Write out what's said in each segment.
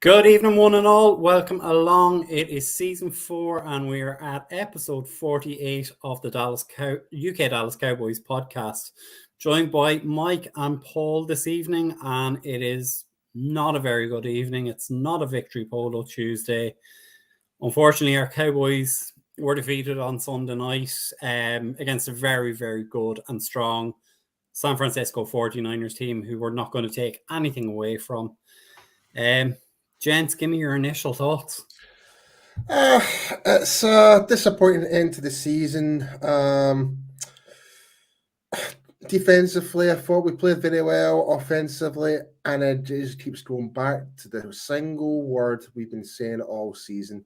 Good evening, one and all. Welcome along. It is season 4, and we are at episode 48 of the UK Dallas Cowboys podcast. Joined by Mike and Paul this evening, and it is not a very good evening. It's not a victory polo Tuesday. Unfortunately, our Cowboys were defeated on Sunday night against a very, very good and strong San Francisco 49ers team who we're not going to take anything away from. Gents, give me your initial thoughts. It's a disappointing end to the season. Defensively, I thought we played very well. Offensively, and it just keeps going back to the single word we've been saying all season: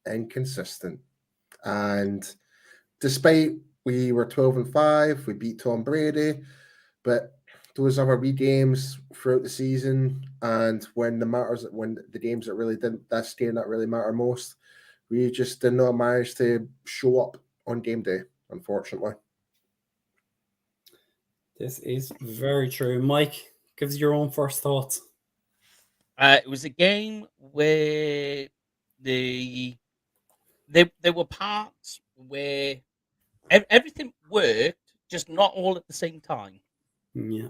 inconsistent. And despite we were 12-5, we beat Tom Brady, but those other wee games throughout the season, and when the games that really didn't, that's game that really matter most, we just did not manage to show up on game day, unfortunately. This is very true. Mike, give us your own first thoughts. It was a game where there were parts where everything worked, just not all at the same time. Yeah,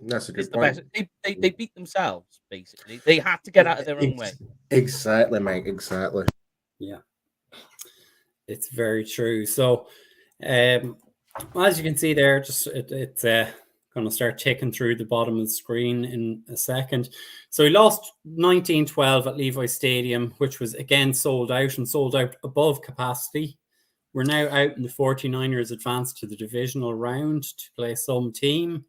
that's a good point. They beat themselves, basically. They had to get out of their own way. Exactly, Mike. Exactly. Yeah, it's very true. So, as you can see there, it's going to start ticking through the bottom of the screen in a second. So we lost 19-12 at Levi Stadium, which was again sold out above capacity. We're now out in the 49ers advanced to the divisional round to play some team.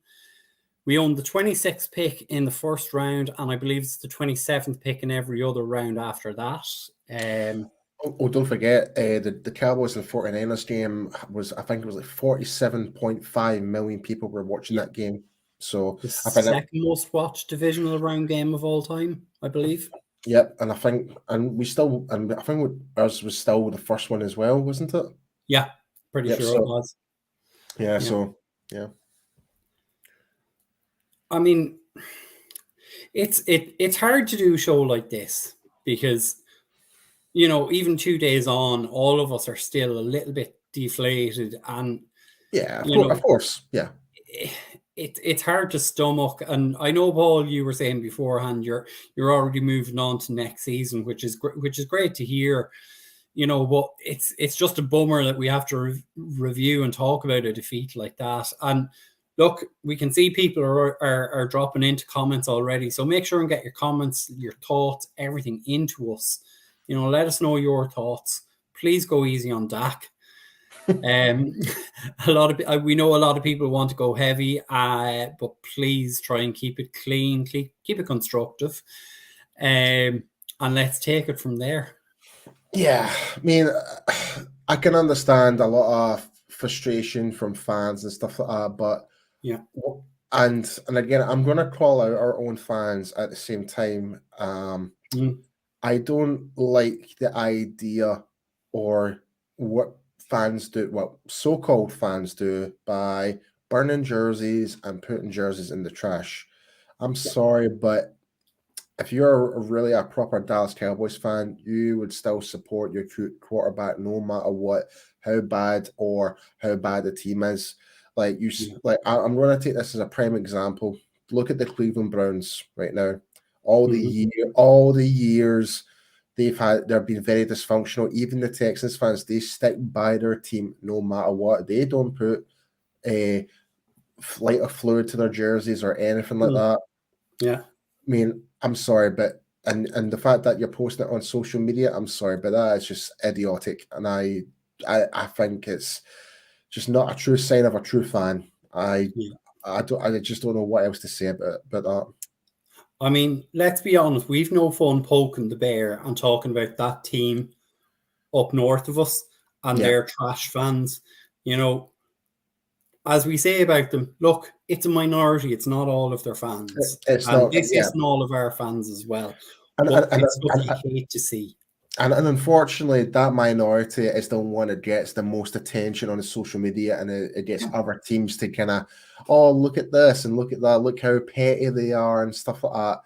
We own the 26th pick in the first round, and I believe it's the 27th pick in every other round after that. Don't forget, the Cowboys and 49ers game was, I think it was like 47.5 million people were watching that game. So the second most watched divisional round game of all time, I believe. Yep, and I think ours was still the first one as well, wasn't it? Yeah, pretty sure it was. Yeah, so yeah. I mean, it's hard to do a show like this because, you know, even 2 days on, all of us are still a little bit deflated, and of course, yeah. It's hard to stomach, and I know, Paul, you were saying beforehand you're already moving on to next season, which is great to hear. You know, but it's just a bummer that we have to review and talk about a defeat like that. And look, we can see people are dropping into comments already, so make sure and get your comments, your thoughts, everything into us. You know, let us know your thoughts. Please go easy on Dak. We know a lot of people want to go heavy, but please try and keep it clean, keep it constructive, and let's take it from there. Yeah, I mean, I can understand a lot of frustration from fans and stuff like that, but yeah, and again, I'm going to call out our own fans at the same time. I don't like the idea or what fans do, what so-called fans do, by burning jerseys and putting jerseys in the trash. I'm sorry, but if you're really a proper Dallas Cowboys fan, you would still support your quarterback no matter what, how bad the team is. I'm going to take this as a prime example. Look at the Cleveland Browns right now. All the years they've been very dysfunctional. Even the Texans fans, they stick by their team no matter what. They don't put a flight of fluid to their jerseys or anything like that. Yeah. I mean, I'm sorry, but and the fact that you're posting it on social media, I'm sorry, but that is just idiotic, and I think it's just not a true sign of a true fan. I just don't know what else to say about that. I mean, let's be honest, we've no fun poking the bear and talking about that team up north of us and their trash fans. You know, as we say about them, look, it's a minority. It's not all of their fans. This isn't all of our fans as well. And it's what you hate to see. And unfortunately, that minority is the one that gets the most attention on the social media, and it gets other teams to kind of, oh, look at this and look at that, look how petty they are and stuff like that.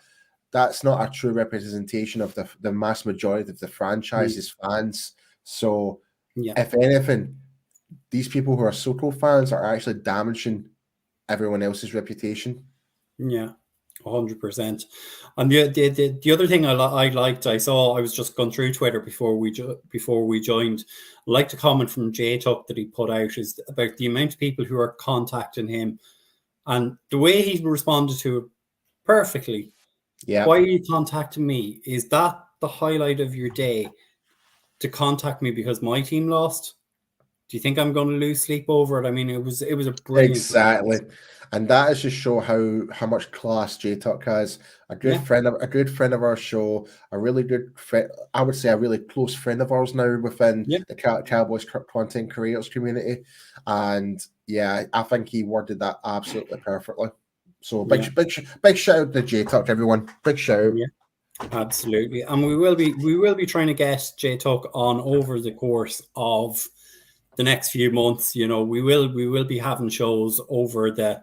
that's not a true representation of the mass majority of the franchise's fans. So, if anything, these people who are Soto fans are actually damaging everyone else's reputation. Yeah, 100%. And the other thing I liked, I was just going through Twitter before we joined. I liked a comment from J Tuck that he put out is about the amount of people who are contacting him, and the way he responded to it perfectly. Yeah. Why are you contacting me? Is that the highlight of your day, to contact me because my team lost? Do you think I'm going to lose sleep over it? I mean, it was a brilliant exactly, and that is just show how much class J Tuck has. A good friend of our show, a really good friend. I would say a really close friend of ours now within the Cowboys content creators community, and yeah, I think he worded that absolutely perfectly. So big shout out to J Tuck, everyone. Big shout out. Yeah. Absolutely, and we will be trying to get J Tuck on over the course of the next few months. You know, we will be having shows over the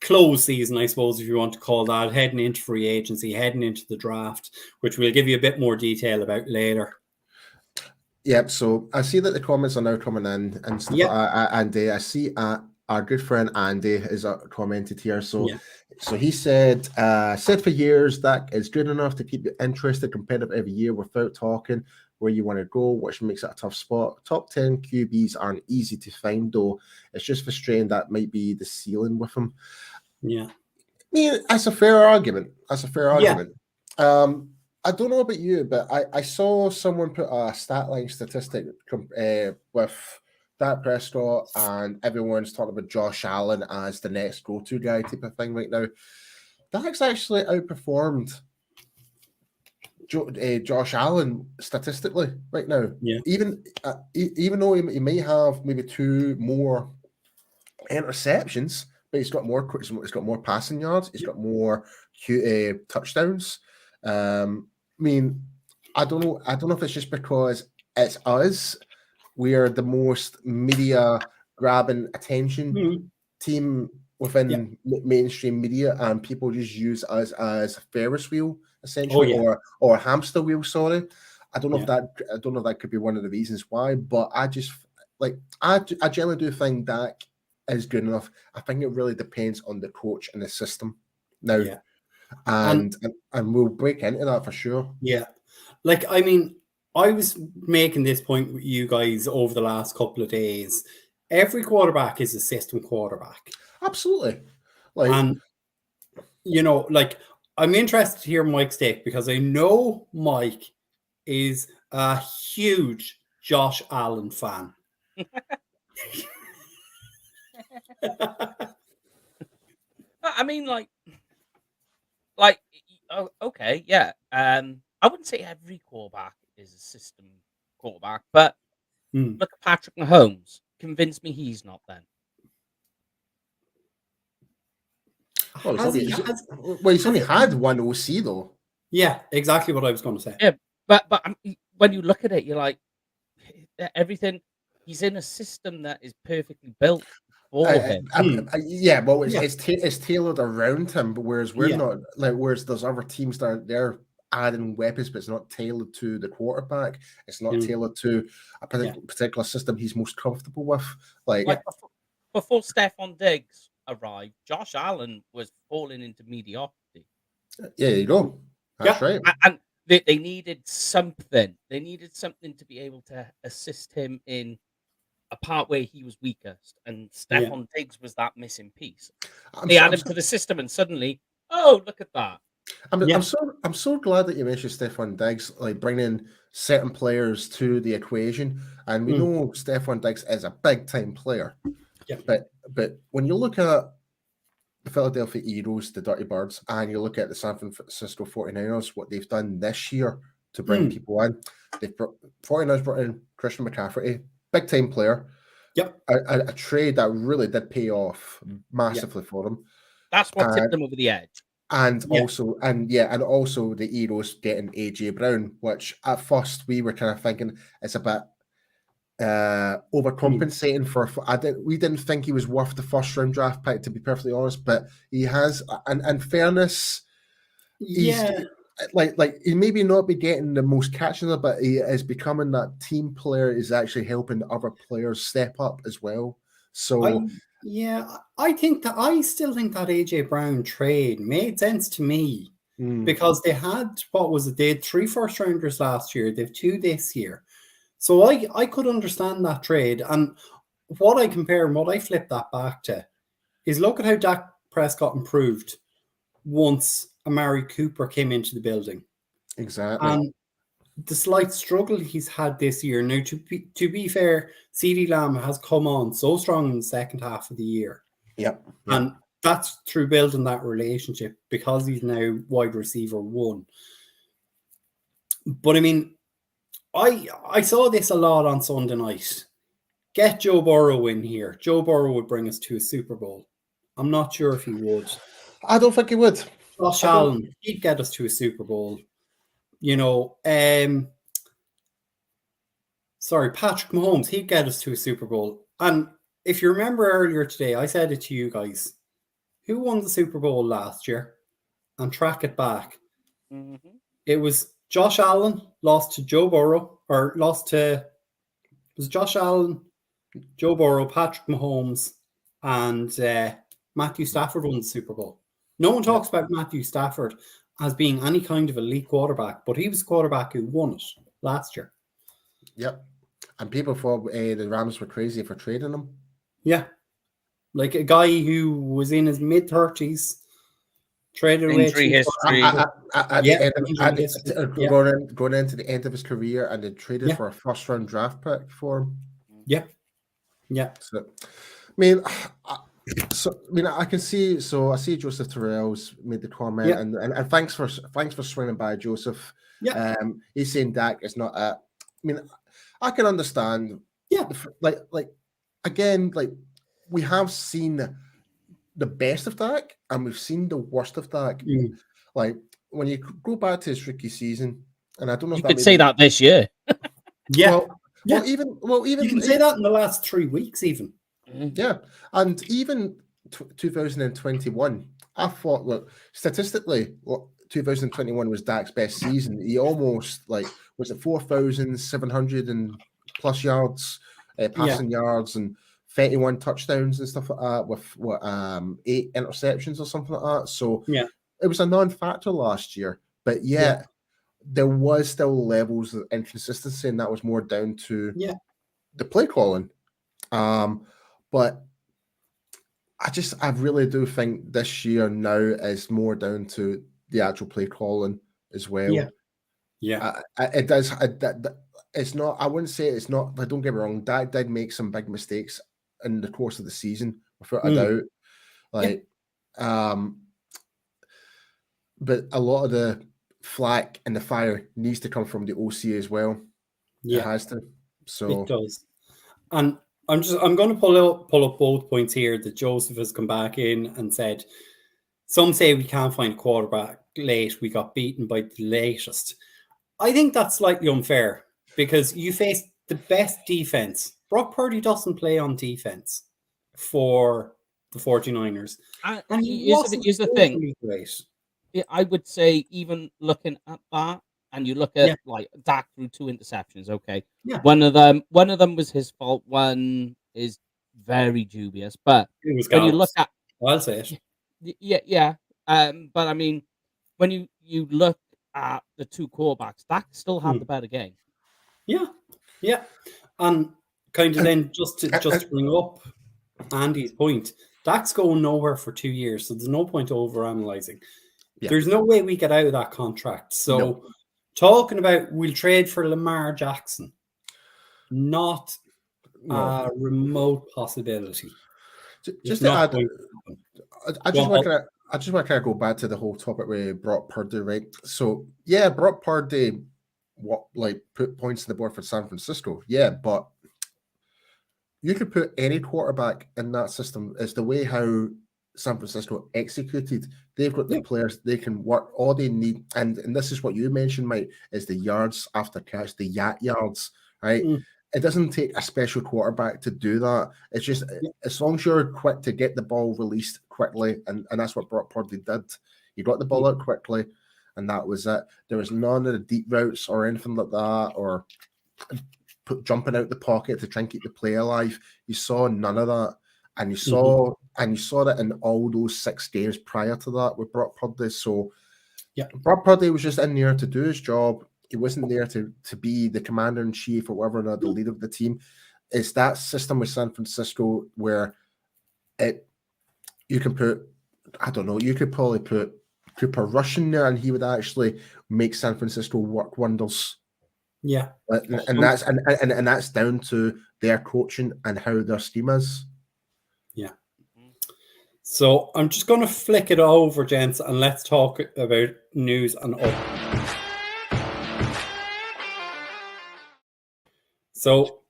close season, I suppose, if you want to call that, heading into free agency, heading into the draft, which we'll give you a bit more detail about later. Yep. So I see that the comments are now coming in and stuff. Yep. And I see our good friend Andy is commented here. So he said for years that is good enough to keep you interested, competitive every year without talking where you want to go, which makes it a tough spot. Top 10 QBs aren't easy to find, though. It's just frustrating that might be the ceiling with them. Yeah. I mean, that's a fair argument. I don't know about you, but I saw someone put a stat line statistic with Dak Prescott, and everyone's talking about Josh Allen as the next go-to guy type of thing right now. Dak's actually outperformed Josh Allen statistically right now. Yeah. Even though he may have maybe 2 more interceptions, but he's got more passing yards. He's got more touchdowns. I mean, I don't know if it's just because it's us. We are the most media grabbing attention team within mainstream media, and people just use us as a Ferris wheel, essentially, or a hamster wheel. Sorry, I don't know if that could be one of the reasons why, but I just I generally do think that is good enough. I think it really depends on the coach and the system now. Yeah. And we'll break into that for sure. Yeah. Like, I mean, I was making this point with you guys over the last couple of days. Every quarterback is a system quarterback. Absolutely. And, you know, like, I'm interested to hear Mike's take because I know Mike is a huge Josh Allen fan. I mean, okay, yeah. I wouldn't say every quarterback is a system quarterback, but look at Patrick Mahomes. Convince me he's not then. Well, he's only had one OC though. Yeah, exactly what I was going to say. Yeah, but when you look at it, you're like, everything. He's in a system that is perfectly built for him. It's tailored around him, but whereas we're not, whereas there's other teams that they're adding weapons, but it's not tailored to the quarterback. It's not tailored to a particular system he's most comfortable with. Before Stephon Diggs arrived, Josh Allen was falling into mediocrity. Yeah, there you go. That's right. And they needed something. They needed something to be able to assist him in a part where he was weakest, and Stephon Diggs was that missing piece. They add him to the system, and suddenly, oh, look at that! I'm so glad that you mentioned Stephon Diggs, like bringing certain players to the equation, and we know Stephon Diggs is a big time player. Yeah. But when you look at the Philadelphia Eagles, the Dirty Birds, and you look at the San Francisco 49ers, what they've done this year to bring people in, 49ers brought in Christian McCaffrey, big time player. Yep. A trade that really did pay off massively for them. That's what tipped them over the edge. And also the Eagles getting AJ Brown, which at first we were kind of thinking it's a bit overcompensating for. We didn't think he was worth the first round draft pick, to be perfectly honest, but he has. And in fairness, Yeah, like he maybe not be getting the most catching, but he is becoming that team player. Is actually helping the other players step up as well. So I still think that AJ Brown trade made sense to me because they had what was it? They had 3 first rounders last year. They've 2 this year, so I could understand that trade. And what I compare and what I flip that back to is look at how Dak Prescott improved once Amari Cooper came into the building. exactly. And the slight struggle he's had this year. Now, to be fair, CeeDee Lamb has come on so strong in the second half of the year. Yep. And that's through building that relationship because he's now wide receiver 1. But I mean, I saw this a lot on Sunday night. Get Joe Burrow in here. Joe Burrow would bring us to a Super Bowl. I'm not sure if he would. I don't think he would. Josh Allen, he'd get us to a Super Bowl. Patrick Mahomes, he'd get us to a Super Bowl. And if you remember earlier today, I said it to you guys. Who won the Super Bowl last year? And track it back. Mm-hmm. It was Josh Allen lost to Joe Burrow, or lost to, was Josh Allen, Joe Burrow, Patrick Mahomes, and Matthew Stafford won the Super Bowl. No one talks about Matthew Stafford as being any kind of elite quarterback, but he was a quarterback who won it last year. Yep. And people thought the Rams were crazy for trading him. Yeah. Like a guy who was in his mid-30s, traded away Injury history. Going into the end of his career, and they traded for a first-round draft pick for him. Yeah. Yeah. So, I can see. So I see Joseph Terrell's made the comment, and thanks for swinging by, Joseph. Yeah. He's saying Dak is not a. I can understand. Yeah. Again, we have seen the best of Dak, and we've seen the worst of Dak. Like when you go back to his rookie season, and I don't know. You could say that this year. Yeah. Well, even you can say that in the last 3 weeks, even. Yeah, and even 2021, I thought, look, statistically, 2021 was Dak's best season. He almost was it 4,700 and plus yards, passing yards, and 31 touchdowns and stuff like that, with 8 interceptions or something like that. So it was a non-factor last year, but there was still levels of inconsistency, and that was more down to the play calling. But I really do think this year now is more down to the actual play calling as well. It does. It's not. I wouldn't say it's not. But don't get me wrong. Dak did make some big mistakes in the course of the season, without a doubt. But a lot of the flack and the fire needs to come from the OC as well. It has to. So it does. And I'm going to pull up both points here that Joseph has come back in and said. Some say we can't find a quarterback late. We got beaten by the latest. I think that's slightly unfair because you face the best defense. Brock Purdy doesn't play on defense for the 49ers. And here's the thing. Great. I would say even looking at that, and you look at Dak threw 2 interceptions. Okay, one of them was his fault. One is very dubious. But it was when you look at, I'll say it. Yeah. But I mean, when you look at the 2 quarterbacks, Dak still had the better game. Yeah. And kind of then just to bring up Andy's point, Dak's going nowhere for 2 years, so there's no point over analyzing. There's no way we get out of that contract. So talking about we'll trade for Lamar Jackson, not a remote possibility. Just to add, I just want to kind of go back to the whole topic with Brock Purdy, right? So Brock Purdy, put points on the board for San Francisco, but you could put any quarterback in that system. It's the way how San Francisco executed. They've got the players, they can work all they need, and this is what you mentioned, Mike, is the yards after catch, the yards, right? It doesn't take a special quarterback to do that. It's just as long as you're quick to get the ball released quickly, and that's what Brock Purdy did. He got the ball out quickly, and that was it. There was none of the deep routes or anything like that, or jumping out the pocket to try and keep the play alive. You saw none of that, and you saw that in all those 6 games prior to that with Brock Purdy. So, Brock Purdy was just in there to do his job. He wasn't there to be the commander in chief or whatever, not the leader of the team. It's that system with San Francisco where you can put, I don't know, you could probably put Cooper Rush in there, and he would actually make San Francisco work wonders. Yeah, and that's down to their coaching and how their scheme is. Yeah. So I'm just going to flick it over, gents, and let's talk about news and up. So,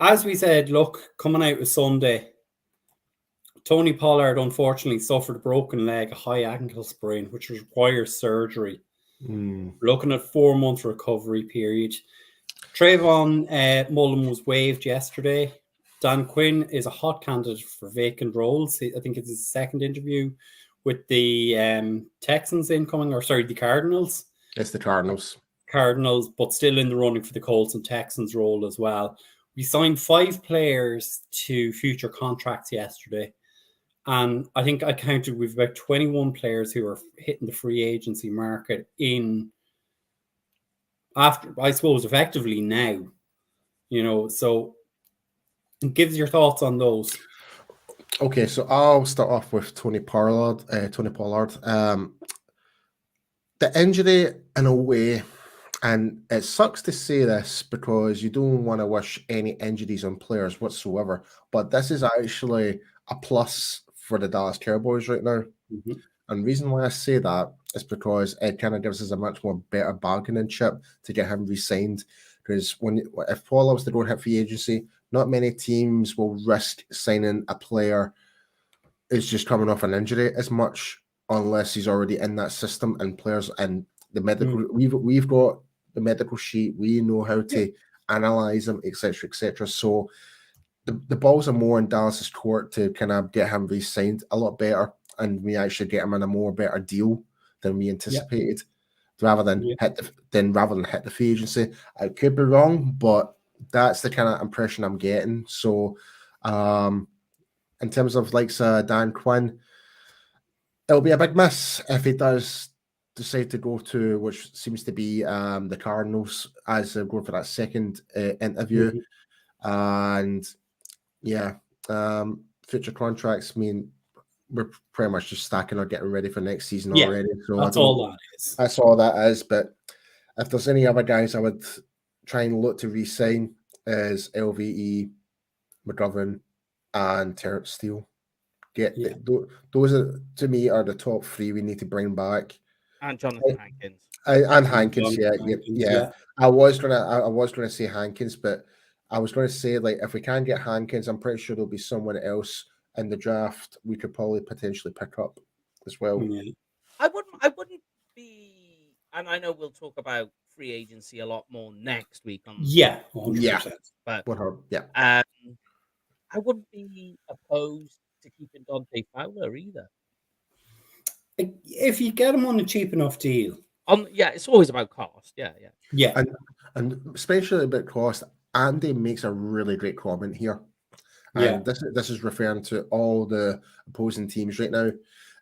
as we said, look, coming out of Sunday, Tony Pollard unfortunately suffered a broken leg, a high ankle sprain, which requires surgery. Looking at 4 month recovery period. Trayvon Mullen was waived yesterday. Dan Quinn is a hot candidate for vacant roles. I think it's his second interview with the Texans incoming, the Cardinals. It's the Cardinals. But still in the running for the Colts and Texans role as well. We signed 5 players to future contracts yesterday. And I think I counted with about 21 players who are hitting the free agency market effectively now. So give us your thoughts on those. Okay, so I'll start off with Tony Pollard. The injury, in a way, and it sucks to say this because you don't want to wish any injuries on players whatsoever, but this is actually a plus for the Dallas Cowboys right now. And the reason why I say that is because it kind of gives us a much more better bargaining chip to get him re-signed. Because if Pollard was to go and hit free agency, not many teams will risk signing a player who's just coming off an injury as much, unless he's already in that system and players and the medical. We've got the medical sheet. We know how to analyze him, etc., etc. So the balls are more in Dallas's court to kind of get him re-signed a lot better, and we actually get him in a more better deal than we anticipated, rather than hit the free agency. I could be wrong, but that's the kind of impression I'm getting. So, in terms of Dan Quinn, it'll be a big miss if he does decide to go to, which seems to be the Cardinals, as they're going for that second interview. And future contracts mean we're pretty much just stacking or getting ready for next season already. So that's all that is. That's all that is. But if there's any other guys I would try and look to re-sign, is LVE, McGovern, and Terrence Steele. Those are, to me, are the top 3 we need to bring back. And Jonathan Hankins. And Hankins, yeah. I was gonna say Hankins, but I was going to say, if we can get Hankins, I'm pretty sure there'll be someone else in the draft we could probably potentially pick up as well. I wouldn't be, and I know we'll talk about free agency a lot more next week on 100%. But I wouldn't be opposed to keeping Dante Fowler either. If you get him on a cheap enough deal. It's always about cost. Yeah. And especially about cost, Andy makes a really great comment here. And this is referring to all the opposing teams right now.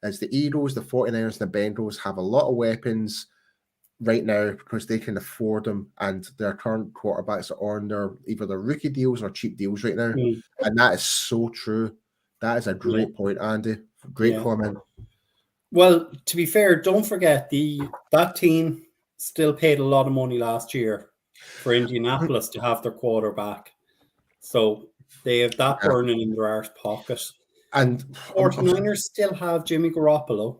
As the Eagles, the 49ers, and the Bengals have a lot of weapons right now because they can afford them, and their current quarterbacks are on either their rookie deals or cheap deals right now. And that is so true. That is a great point, Andy. Great comment. Well, to be fair, don't forget that team still paid a lot of money last year for Indianapolis to have their quarterback. So they have that burning in their arse pocket. And 49ers still have Jimmy Garoppolo.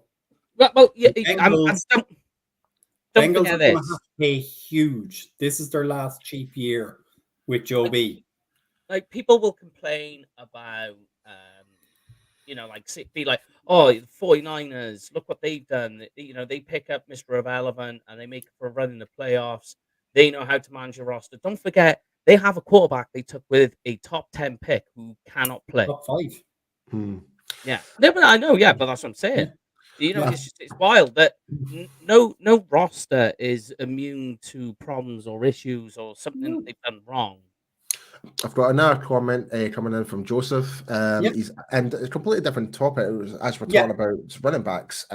Well, yeah, Bengals don't are forget going to have to pay huge. This is their last cheap year with Joe B. People will complain about, be like, oh, the 49ers, look what they've done. They pick up Mr. Irrelevant and they make for a run in the playoffs. They know how to manage a roster. Don't forget, they have a quarterback they took with a top 10 pick who cannot play. Top 5. Hmm. Yeah. No, but I know, but that's what I'm saying. It's wild that no roster is immune to problems or issues or something they've done wrong. I've got another comment coming in from Joseph. He's and a completely different topic. It was, as we're talking about running backs.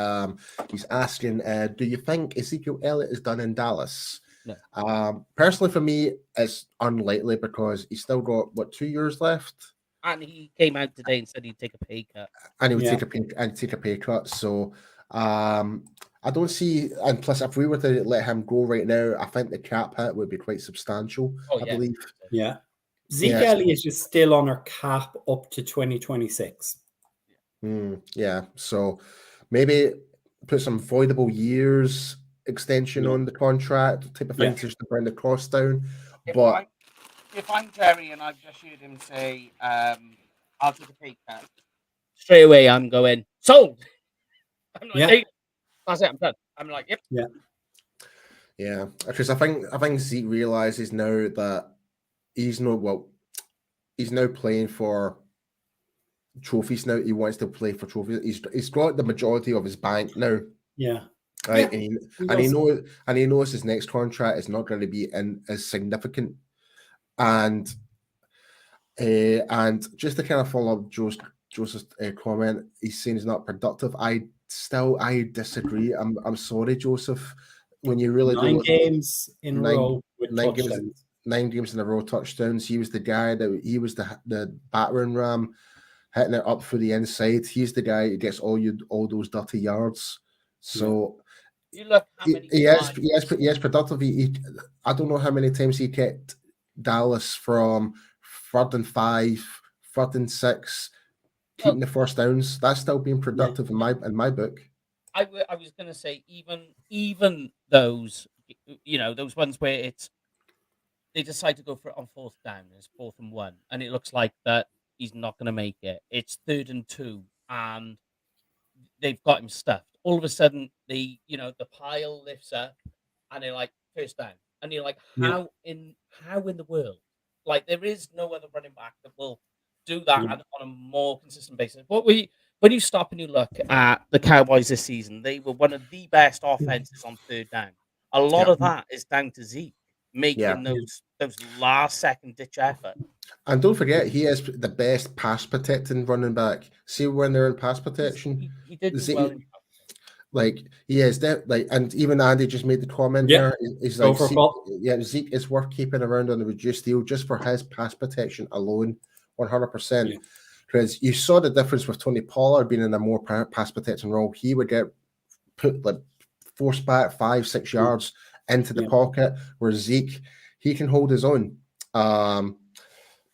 He's asking, do you think Ezekiel Elliott is done in Dallas? No. Personally, for me, it's unlikely because he's still got 2 years left. And he came out today and said he'd take a pay cut. And he would take a pay cut. So I don't see. And plus, if we were to let him go right now, I think the cap hit would be quite substantial. I believe. Yeah. Zeke Elliott is still on our cap up to 2026. Yeah. So maybe put some voidable years extension on the contract type of thing just to bring the cost down. But if I'm Jerry and I've just heard him say, I'll take a pay cut, straight away I'm going, sold. I'm like, hey, that's it, I'm done. I'm like, yep. Yeah. Because I think Zeke realizes now that he's now playing for trophies now. He wants to play for trophies. He's got the majority of his bank now. Yeah. Right. And he knows his next contract is not going to be as significant. And just to kind of follow up Joseph's comment, he's saying he's not productive. I disagree. I'm sorry, Joseph. When you really 9 games in a row with 9 touchdowns. 9 games in a row touchdowns. He was the guy he was the battering ram, hitting it up through the inside. He's the guy who gets all those dirty yards. So you look how many he is productive. I don't know how many times he kept Dallas from 3rd and 5, 3rd and 6, keeping the first downs. That's still being productive in my book. I was going to say even those, those ones where they decide to go for it on 4th down, it's 4th and 1, and it looks like that he's not going to make it. It's 3rd and 2, and they've got him stuffed. All of a sudden, the pile lifts up, and they're like 1st down, and you're like, how in the world? Like, there is no other running back that will do that on a more consistent basis. When you stop and you look at the Cowboys this season, they were one of the best offenses on 3rd down. A lot of that is down to Zeke making those last second ditch effort. And don't forget, he is the best pass protecting running back. See when they're in pass protection, he did do well. Like he is that and even Andy just made the comment there. He's like, Zeke is worth keeping around on the reduced deal just for his pass protection alone, 100%. Because you saw the difference with Tony Pollard being in a more pass protection role. He would get put forced back 5-6 yards into the pocket, where Zeke, he can hold his own. I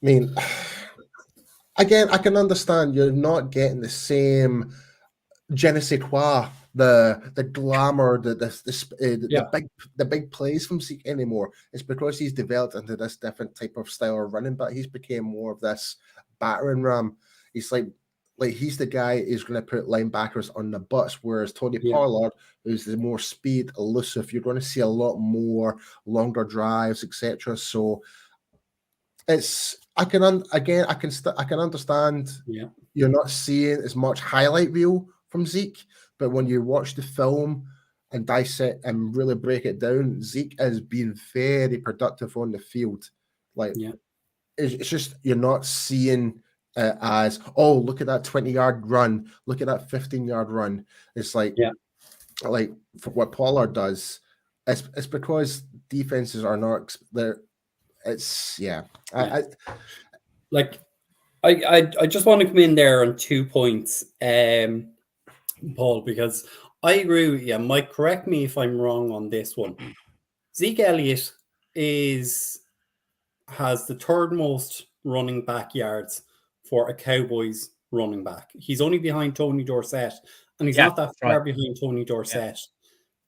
mean, again, I can understand you're not getting the same je ne sais quoi, the glamour, the big plays from Zeke anymore. It's because he's developed into this different type of style of running, but he's became more of this battering ram. He's like he's the guy who's going to put linebackers on the butts, whereas Tony Pollard, who's the more speed, elusive, you're going to see a lot more longer drives, etc. So I can understand. You're not seeing as much highlight reel from Zeke, but when you watch the film and dissect and really break it down, Zeke has been very productive on the field. It's just you're not seeing as, oh, look at that 20-yard run, look at that 15-yard run. It's like for what Pollard does, it's because defenses are not there. It's I just want to come in there on 2 points, Paul, because I agree with you. Mike, correct me if I'm wrong on this one. Zeke Elliott has the 3rd most running back yards for a Cowboys running back. He's only behind Tony Dorsett, and he's not that far behind Tony Dorsett,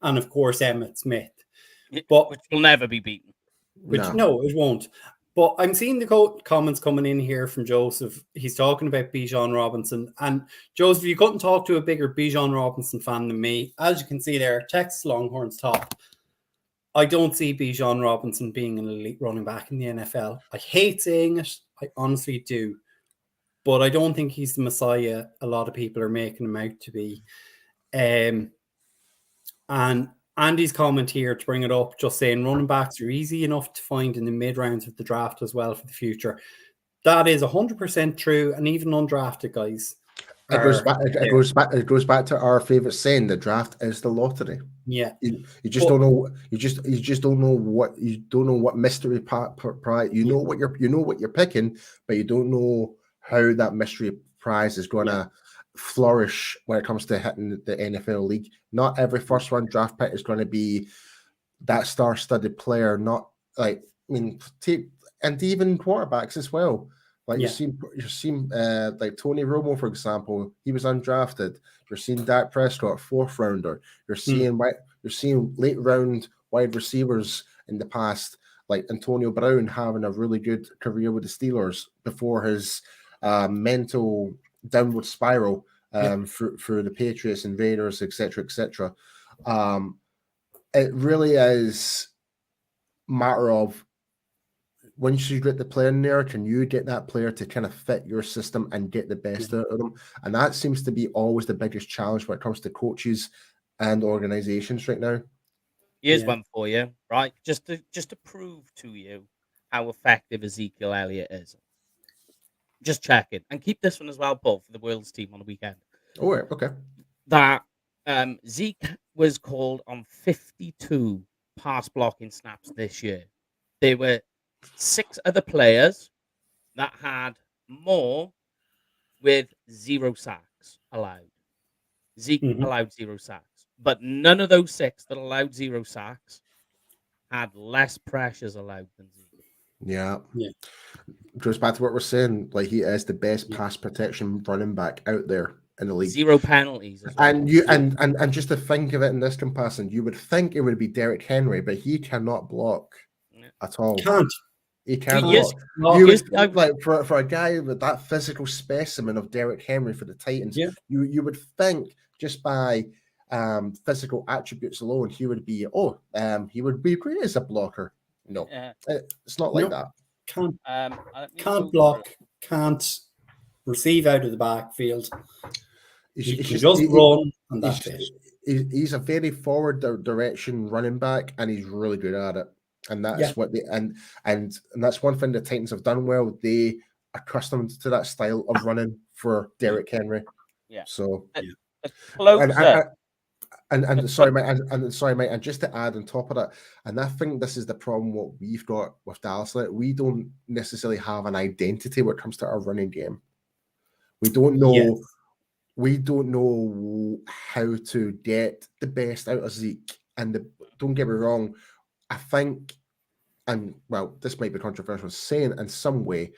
and of course Emmitt Smith, but which will never be beaten. No, it won't. But I'm seeing the comments coming in here from Joseph. He's talking about Bijan Robinson. And Joseph, you couldn't talk to a bigger Bijan Robinson fan than me. As you can see there, Texas Longhorns top. I don't see Bijan Robinson being an elite running back in the NFL. I hate saying it. I honestly do. But I don't think he's the Messiah a lot of people are making him out to be. And Andy's comment here to bring it up, just saying running backs are easy enough to find in the mid rounds of the draft as well for the future. That is 100% true, and even undrafted guys. It goes back to our favorite saying: the draft is the lottery. Yeah, you just don't know. You just don't know what mystery prize. You know what you're picking, but you don't know how that mystery prize is going to flourish when it comes to hitting the NFL league. Not every first round draft pick is going to be that star-studded player. Not like and even quarterbacks as well. Like you're seeing like Tony Romo, for example, he was undrafted. You're seeing Dak Prescott, fourth rounder. You're seeing late round wide receivers in the past, like Antonio Brown having a really good career with the Steelers before his mental downward spiral through the Patriots and Raiders, etc., etc. It really is a matter of, once you get the player in there, can you get that player to kind of fit your system and get the best out of them? And that seems to be always the biggest challenge when it comes to coaches and organizations right now. Here's one for you, right? Just to prove to you how effective Ezekiel Elliott is. Just check it. And keep this one as well, Paul, for the World's team on the weekend. Oh, okay. That Zeke was called on 52 pass blocking snaps this year. There were 6 other players that had more with 0 sacks allowed. Zeke allowed 0 sacks, but none of those 6 that allowed 0 sacks had less pressures allowed than Zeke. Yeah. Goes back to what we're saying. Like, he is the best pass protection running back out there in the league. 0 penalties as well. And just to think of it in this comparison, you would think it would be Derrick Henry, but he cannot block at all. He can't block. Like for a guy with that physical specimen of Derrick Henry for the Titans, you would think just by physical attributes alone, he would be great as a blocker. No, it's not like that. Can't block, can't receive out of the backfield. He can just run, and that's it. He's a very forward direction running back, and he's really good at it. And that's what and that's one thing the Titans have done well. They accustomed to that style of running for Derrick Henry. Yeah. So and sorry, mate, and just to add on top of that, and I think this is the problem what we've got with Dallas. Like, we don't necessarily have an identity when it comes to our running game. We don't know. Yes. We don't know how to get the best out of Zeke. And don't get me wrong, I think, and well, this might be controversial saying, in some way,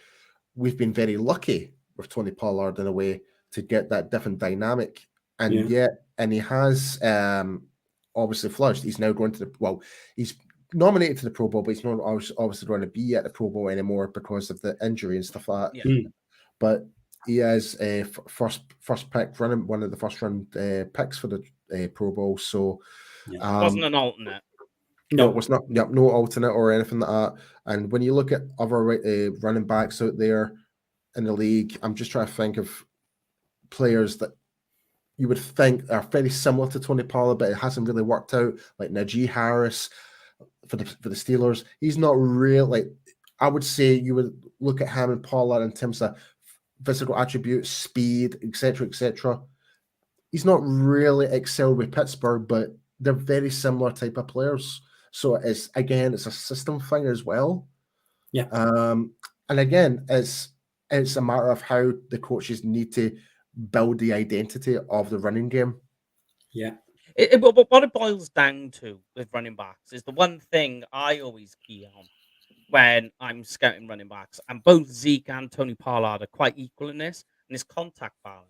we've been very lucky with Tony Pollard in a way to get that different dynamic. And he has obviously flourished. He's now going to he's nominated to the Pro Bowl, but he's not obviously going to be at the Pro Bowl anymore because of the injury and stuff like that. But he is a first pick running, one of the first round picks for the Pro Bowl. So it wasn't an alternate. No, it was not. Yep, no alternate or anything like that. And when you look at other running backs out there in the league, I'm just trying to think of players that you would think are very similar to Tony Pollard, but it hasn't really worked out. Like Najee Harris for the Steelers, he's not real. Like, I would say you would look at him and Pollard in terms of physical attributes, speed, etc., etc. He's not really excelled with Pittsburgh, but they're very similar type of players. So it's a system thing as well. Yeah. And again, it's a matter of how the coaches need to build the identity of the running game. Yeah. What it boils down to with running backs is the one thing I always key on when I'm scouting running backs, and both Zeke and Tony Pollard are quite equal in this, and it's contact balance.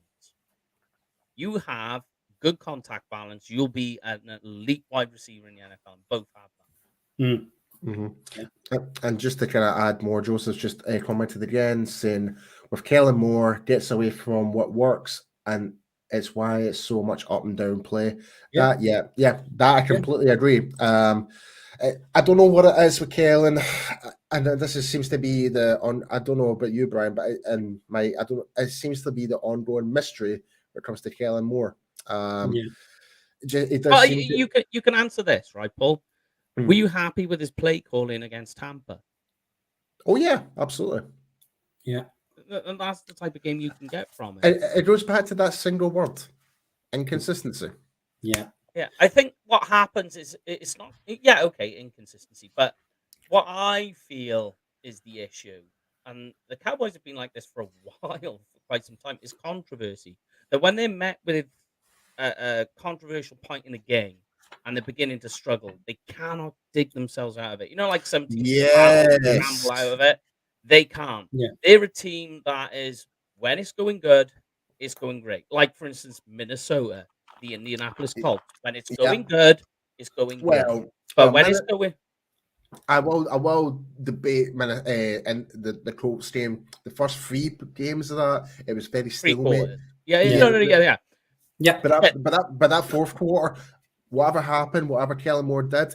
You have good contact balance, you'll be an elite wide receiver in the NFL. Both have that. Yeah. And just to kind of add more, Joseph's just commented again saying, with Kellen Moore, gets away from what works, and it's why it's so much up and down play. That I completely agree. I don't know what it is with Kellen, and this seems to be I don't know about you, Brian, but it seems to be the ongoing mystery when it comes to Kellen Moore. it does Well, seem you can answer this, right, Paul? Hmm. Were you happy with his play calling against Tampa? Oh yeah, absolutely. Yeah. And that's the type of game you can get from it. It goes back to that single word, inconsistency. Yeah. Yeah, I think what happens is it's not. Yeah, okay, inconsistency. But what I feel is the issue, and the Cowboys have been like this for a while, for quite some time, is controversy. That when they're met with a controversial point in a game and they're beginning to struggle, they cannot dig themselves out of it. You know, like some teams Yes. scramble out of it. They can't. Yeah. They're a team that is, when it's going good, it's going great. Like, for instance, Minnesota, the Indianapolis Colts. When it's going good, it's going good. Well, But when it's going, I will debate and the Colts game. The first 3 games of that, it was very three stalemate. quarters. Yeah. Yeah. But that fourth quarter, whatever happened, whatever Kellen Moore did,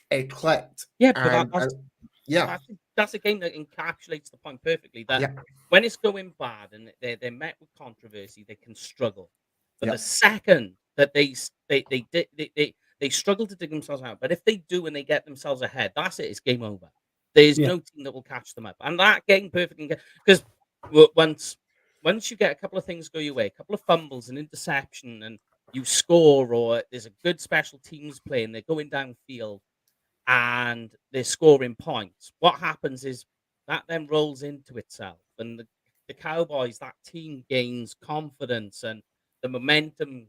it clicked. Yeah, but Yeah, that's a game that encapsulates the point perfectly. That yeah, when it's going bad and they're met with controversy, they can struggle. But yeah, the second that they struggle to dig themselves out, but if they do and they get themselves ahead, that's it. It's game over. There's Yeah. no team that will catch them up, and that game perfectly because once you get a couple of things go your way, a couple of fumbles, an interception, and you score, or there's a good special teams play and they're going downfield and they're scoring points, what happens is that then rolls into itself. And the Cowboys, that team gains confidence and the momentum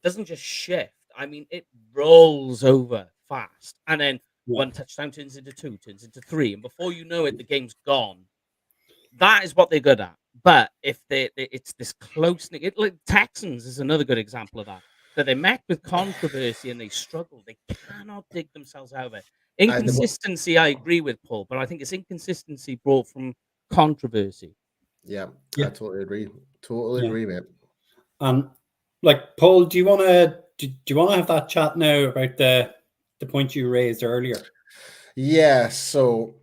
doesn't just shift. I mean, it rolls over fast. And then Yeah. one touchdown turns into 2, turns into 3. And before you know it, the game's gone. That is what they're good at. But if it's this close, like Texans is another good example of that. That they met with controversy and they struggle. They cannot dig themselves out of it. Inconsistency, I agree with Paul, but I think it's inconsistency brought from controversy. yeah. Yeah. I totally agree. Totally Yeah. agree, mate. Like Paul, do you want to have that chat now about the point you raised earlier? Yeah. So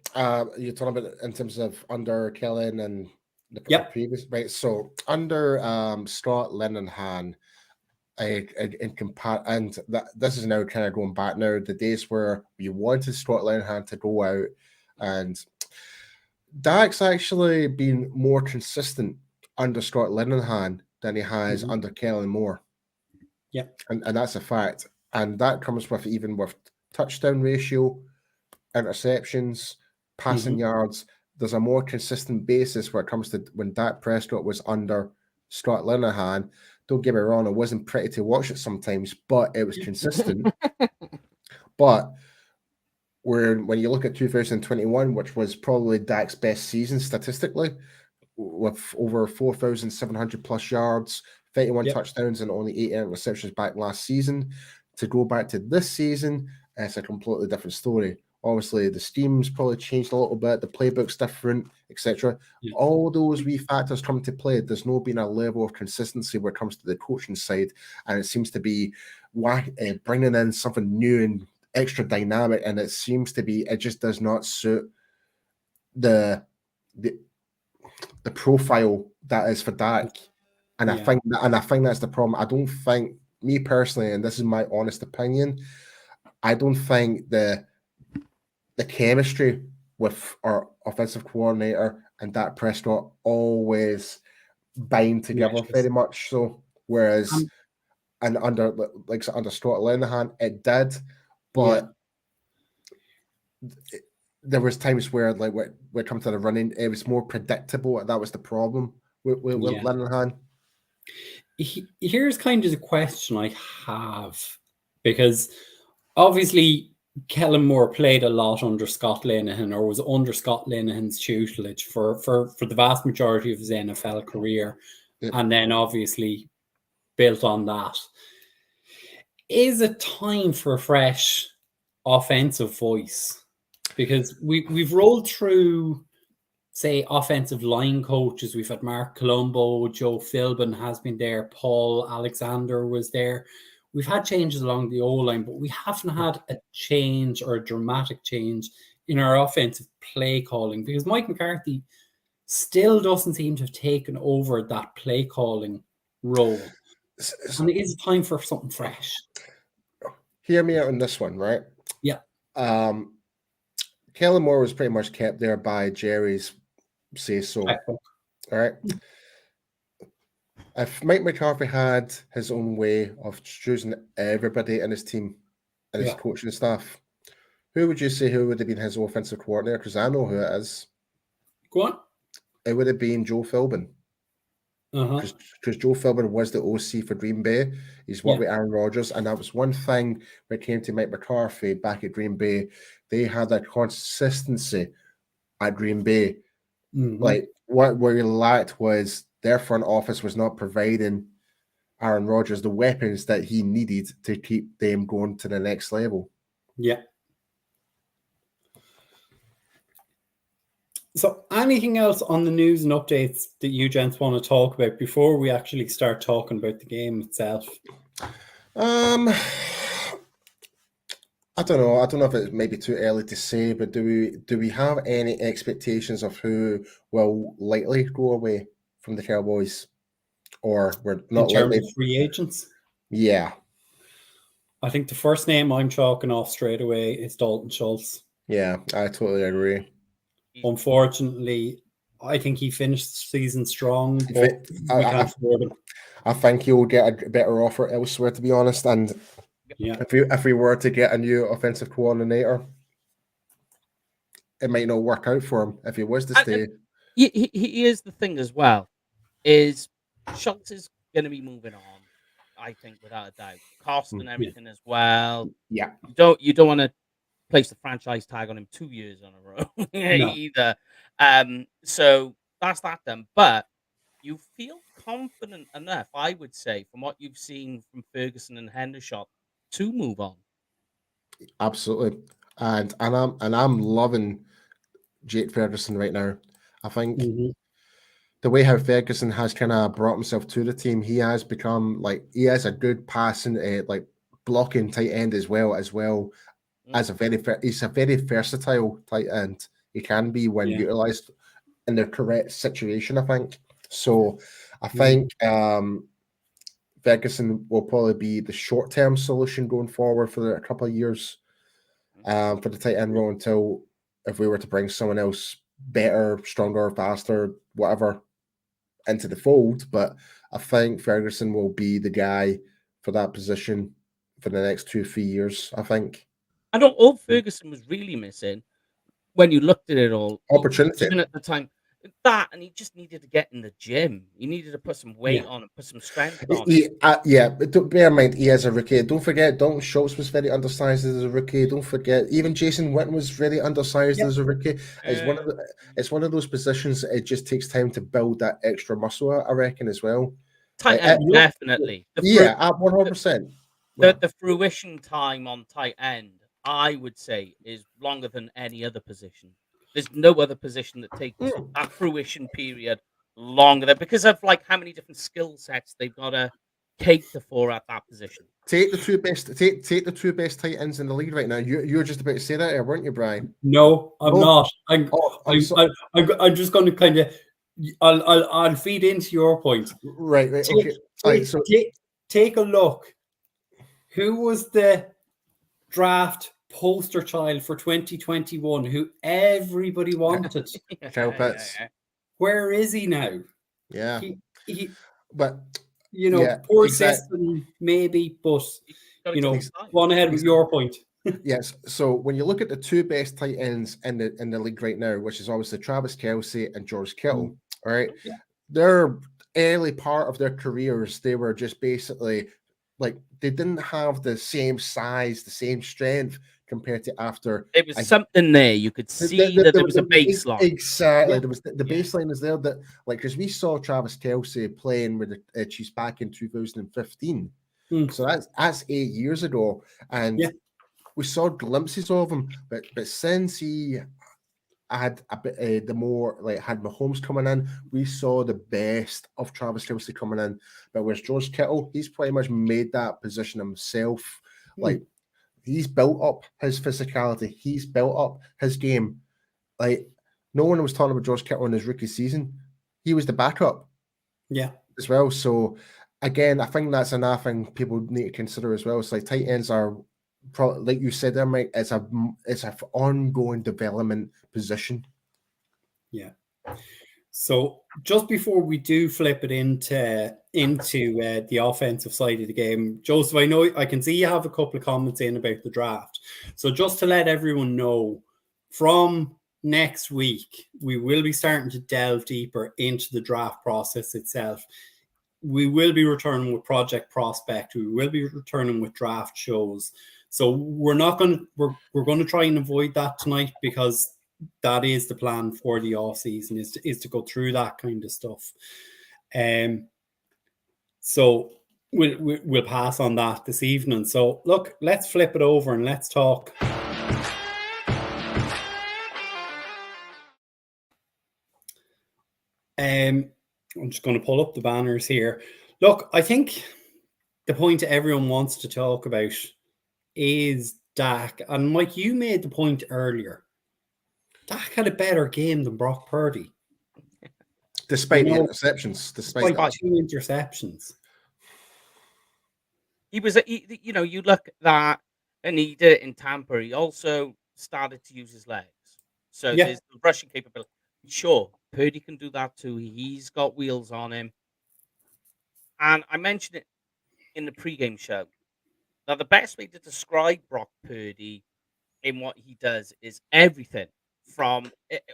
you're talking about in terms of under Kellen and the previous, right? So under Scott Linehan, and this is now kind of going back now, the days where you wanted Scott Linehan to go out, and Dak's actually been more consistent under Scott Linehan than he has under Kellen Moore. Yeah. And that's a fact. And that comes with even with touchdown ratio, interceptions, passing yards. There's a more consistent basis where it comes to when Dak Prescott was under Scott Linehan. Don't get me wrong, it wasn't pretty to watch it sometimes, but it was consistent. But when you look at 2021, which was probably Dak's best season statistically, with over 4,700 plus yards, 31 touchdowns, and only 8 interceptions back last season, to go back to this season, it's a completely different story. Obviously, the scheme's probably changed a little bit, the playbook's different, etc. All those wee factors come to play. There's no been a level of consistency when it comes to the coaching side, and it seems to be bringing in something new and extra dynamic, and it seems to be it just does not suit the profile that is for Dak. And I think that's the problem. I don't think, me personally, and this is my honest opinion, I don't think the chemistry with our offensive coordinator and Dak Prescott always bind together very much so. Whereas and under Scott Linehan, it did, but there was times where when it comes to the running, it was more predictable. That was the problem with Linehan. Here's kind of the question I have, because obviously Kellen Moore played a lot under Scott Linehan, or was under Scott Linehan's tutelage for the vast majority of his NFL career, and then obviously built on that. Is it time for a fresh offensive voice? Because we've rolled through, say, offensive line coaches. We've had Mark Colombo, Joe Philbin has been there, Paul Alexander was there. We've had changes along the O-line, but we haven't had a change or a dramatic change in our offensive play calling, because Mike McCarthy still doesn't seem to have taken over that play calling role. And it is time for something fresh. hear me out on this one, right? Yeah. Kellen Moore was pretty much kept there by Jerry's say so. All right. If Mike McCarthy had his own way of choosing everybody in his team and his coaching staff, who would you say who would have been his offensive coordinator? Because I know who it is. Go on. It would have been Joe Philbin. Because Joe Philbin was the OC for Green Bay. He's worked with Aaron Rodgers, and that was one thing when it came to Mike McCarthy back at Green Bay. They had that consistency at Green Bay. Like what we lacked was their front office was not providing Aaron Rodgers the weapons that he needed to keep them going to the next level. Yeah. So anything else on the news and updates that you gents want to talk about before we actually start talking about the game itself? I don't know. I don't know if it's maybe too early to say, but do we have any expectations of who will likely go away from the Cowboys, or we're not in terms likely? Of free agents? Yeah, I think the first name I'm chalking off straight away is Dalton Schultz. Yeah, I totally agree. Unfortunately, I think he finished the season strong, but we can't afford him. I think he'll get a better offer elsewhere, to be honest. And if we were to get a new offensive coordinator, it might not work out for him if he was to stay. Here's the thing as well: is Schultz is going to be moving on. I think without a doubt, cost and everything as well. Yeah, you don't want to place the franchise tag on him 2 years in a row either. So that's that then. But you feel confident enough, I would say, from what you've seen from Ferguson and Hendershot, to move on. Absolutely, and I'm loving Jake Ferguson right now. I think the way how Ferguson has kind of brought himself to the team, he has become he has a good passing, blocking tight end as well as he's a very versatile tight end. He can be when utilized in the correct situation, I think. So I think Ferguson will probably be the short-term solution going forward for a couple of years for the tight end role until if we were to bring someone else better, stronger, faster, whatever, into the fold. But I think Ferguson will be the guy for that position for the next 2-3 years, I think. And all Ferguson was really missing when you looked at it all, opportunity. Even at the time, that, and he just needed to get in the gym. He needed to put some weight on and put some strength on. But bear in mind, he is a rookie. Don't forget, Dalton Schultz was very undersized as a rookie. Don't forget, even Jason Witten was very undersized as a rookie. It's one of those positions. It just takes time to build that extra muscle, I reckon, as well. Tight end, definitely. 100%. The fruition time on tight end, I would say, is longer than any other position. There's no other position that takes that fruition period longer because of how many different skill sets they've got to cater for at that position. Take the two best tight ends in the league right now. You're just about to say that, weren't you, Brian? No, I'm not. I'm just going to kind of. I'll feed into your point. Right. Okay. Take a look. Who was the draft poster child for 2021 who everybody wanted? Kyle Pitts. Where is he now? Yeah. But poor system maybe, but go on ahead with your point. Yes. So when you look at the two best tight ends in the league right now, which is obviously Travis Kelce and George Kittle, all right, their early part of their careers, they were just basically they didn't have the same size, the same strength compared to after. There was something there. You could see that there was a baseline. Exactly. Yeah. There was the baseline is there that because we saw Travis Kelce playing with the Chiefs back in 2015. So that's 8 years ago. And we saw glimpses of him, but since he had a bit the more had Mahomes coming in, we saw the best of Travis Kelce coming in. But with George Kittle, he's pretty much made that position himself. He's built up his physicality. He's built up his game. No one was talking about George Kittle in his rookie season. He was the backup. Yeah. As well. So again, I think that's another thing people need to consider as well. It's tight ends are like you said there, Mike, it's a ongoing development position. Yeah. So just before we do flip it into the offensive side of the game, Joseph, I know I can see you have a couple of comments in about the draft. So just to let everyone know, from next week, we will be starting to delve deeper into the draft process itself. We will be returning with Project Prospect. We will be returning with draft shows. So we're going to try and avoid that tonight, because that is the plan for the off season, is to go through that kind of stuff. So we'll pass on that this evening. So look, let's flip it over and let's talk. I'm just going to pull up the banners here. Look, I think the point everyone wants to talk about is Dak. And Mike, you made the point earlier. Dak had a better game than Brock Purdy. Despite the interceptions. Despite that. 2 interceptions. He was, you look at that, and he did it in Tampa. He also started to use his legs. So there's the rushing capability. Sure, Purdy can do that too. He's got wheels on him. And I mentioned it in the pregame show. Now, the best way to describe Brock Purdy in what he does is everything from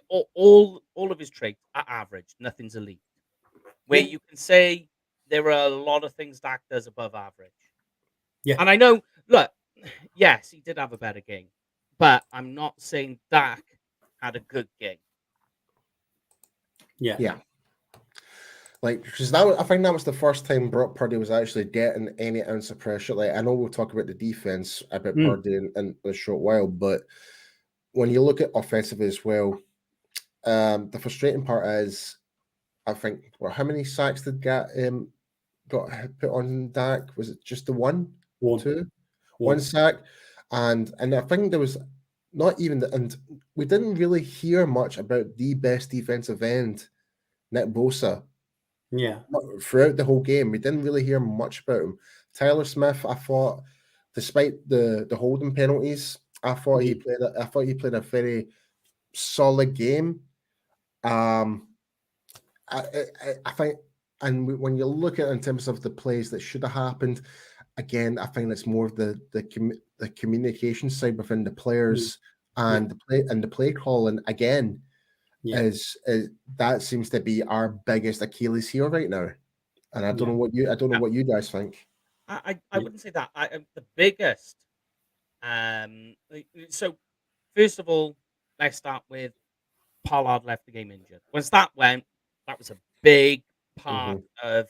all of his traits are average. Nothing's elite. Where you can say there are a lot of things Dak does above average. Yeah. And I know, look, yes, he did have a better game, but I'm not saying Dak had a good game. Yeah. Like, because I think that was the first time Brock Purdy was actually getting any ounce of pressure. Like, I know we'll talk about the defense about Purdy in a short while, but when you look at offensively as well, the frustrating part is, I think, how many sacks did got put on Dak? Was it just the one? One sack? And I think there was not even and we didn't really hear much about the best defensive end, Nick Bosa. Yeah. Throughout the whole game, we didn't really hear much about him. Tyler Smith, I thought, despite the holding penalties, I thought he played a very solid game. I think, and when you look at it in terms of the plays that should have happened, again, I think it's more of the communication side within the players and the play calling again. Is that seems to be our biggest Achilles heel right now, and I don't know what you guys think. I wouldn't say that. The biggest. So first of all, let's start with Pollard left the game injured. Once that went, that was a big part of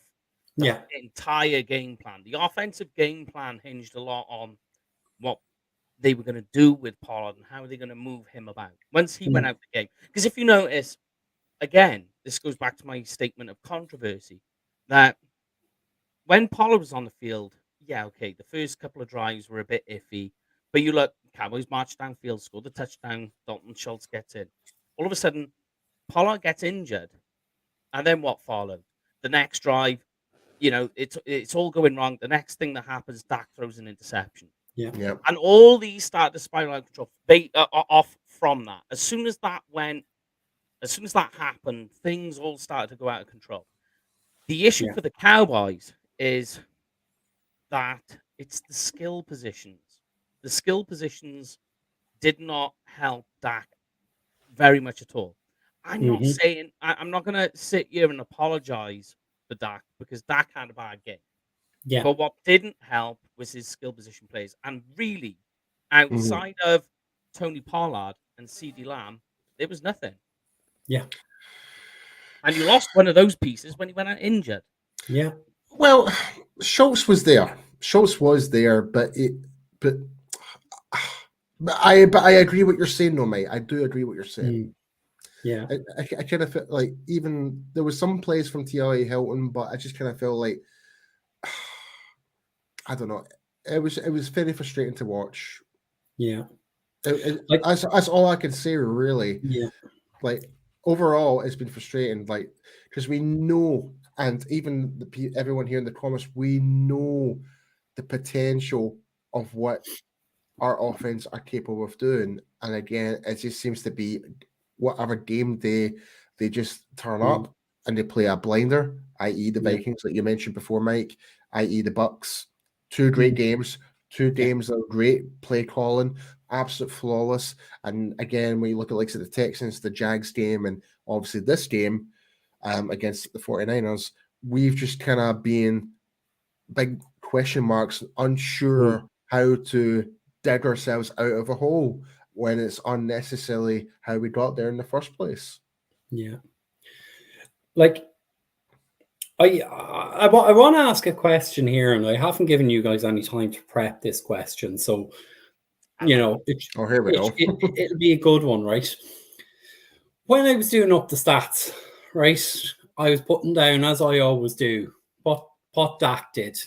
the entire game plan. The offensive game plan hinged a lot on what they were going to do with Pollard and how they're going to move him about once he went out the game. Because if you notice, again, this goes back to my statement of controversy, that when Pollard was on the field, the first couple of drives were a bit iffy, but you look, Cowboys march downfield, score the touchdown, Dalton Schultz gets in. All of a sudden, Pollard gets injured, and then what followed? The next drive, it's all going wrong. The next thing that happens, Dak throws an interception. Yeah. And all these start to spiral out of control off from that. As soon as that happened, things all started to go out of control. The issue for the Cowboys is that it's the skill positions. The skill positions did not help Dak very much at all. I'm not saying I'm not going to sit here and apologize for Dak, because Dak had a bad game. Yeah. But what didn't help was his skill position plays. And really, outside of Tony Pollard and CeeDee Lamb, there was nothing. Yeah. And you lost one of those pieces when he went out injured. Yeah. Well, Schultz was there, but I agree what you're saying, though, mate. I do agree what you're saying. Yeah. I kind of feel like even there was some plays from T.Y. Hilton, but I just kind of feel like I don't know. It was very frustrating to watch. Yeah. That's all I can say, really. Yeah. Like, overall, it's been frustrating. Like, because we know, and even everyone here in the comments, we know the potential of what our offense are capable of doing. And again, it just seems to be whatever game they just turn up and they play a blinder, i.e. the Vikings, like you mentioned before, Mike, i.e. the Bucks. Two great games, two games of great play calling, absolute flawless. And again, when you look at like the Texans, the Jags game, and obviously this game against the 49ers, we've just kind of been big question marks, unsure how to dig ourselves out of a hole when it's unnecessarily how we got there in the first place. Yeah. Like, I want to ask a question here, and I haven't given you guys any time to prep this question. So, here we go. It'll be a good one, right? When I was doing up the stats, right, I was putting down, as I always do, what Dak did,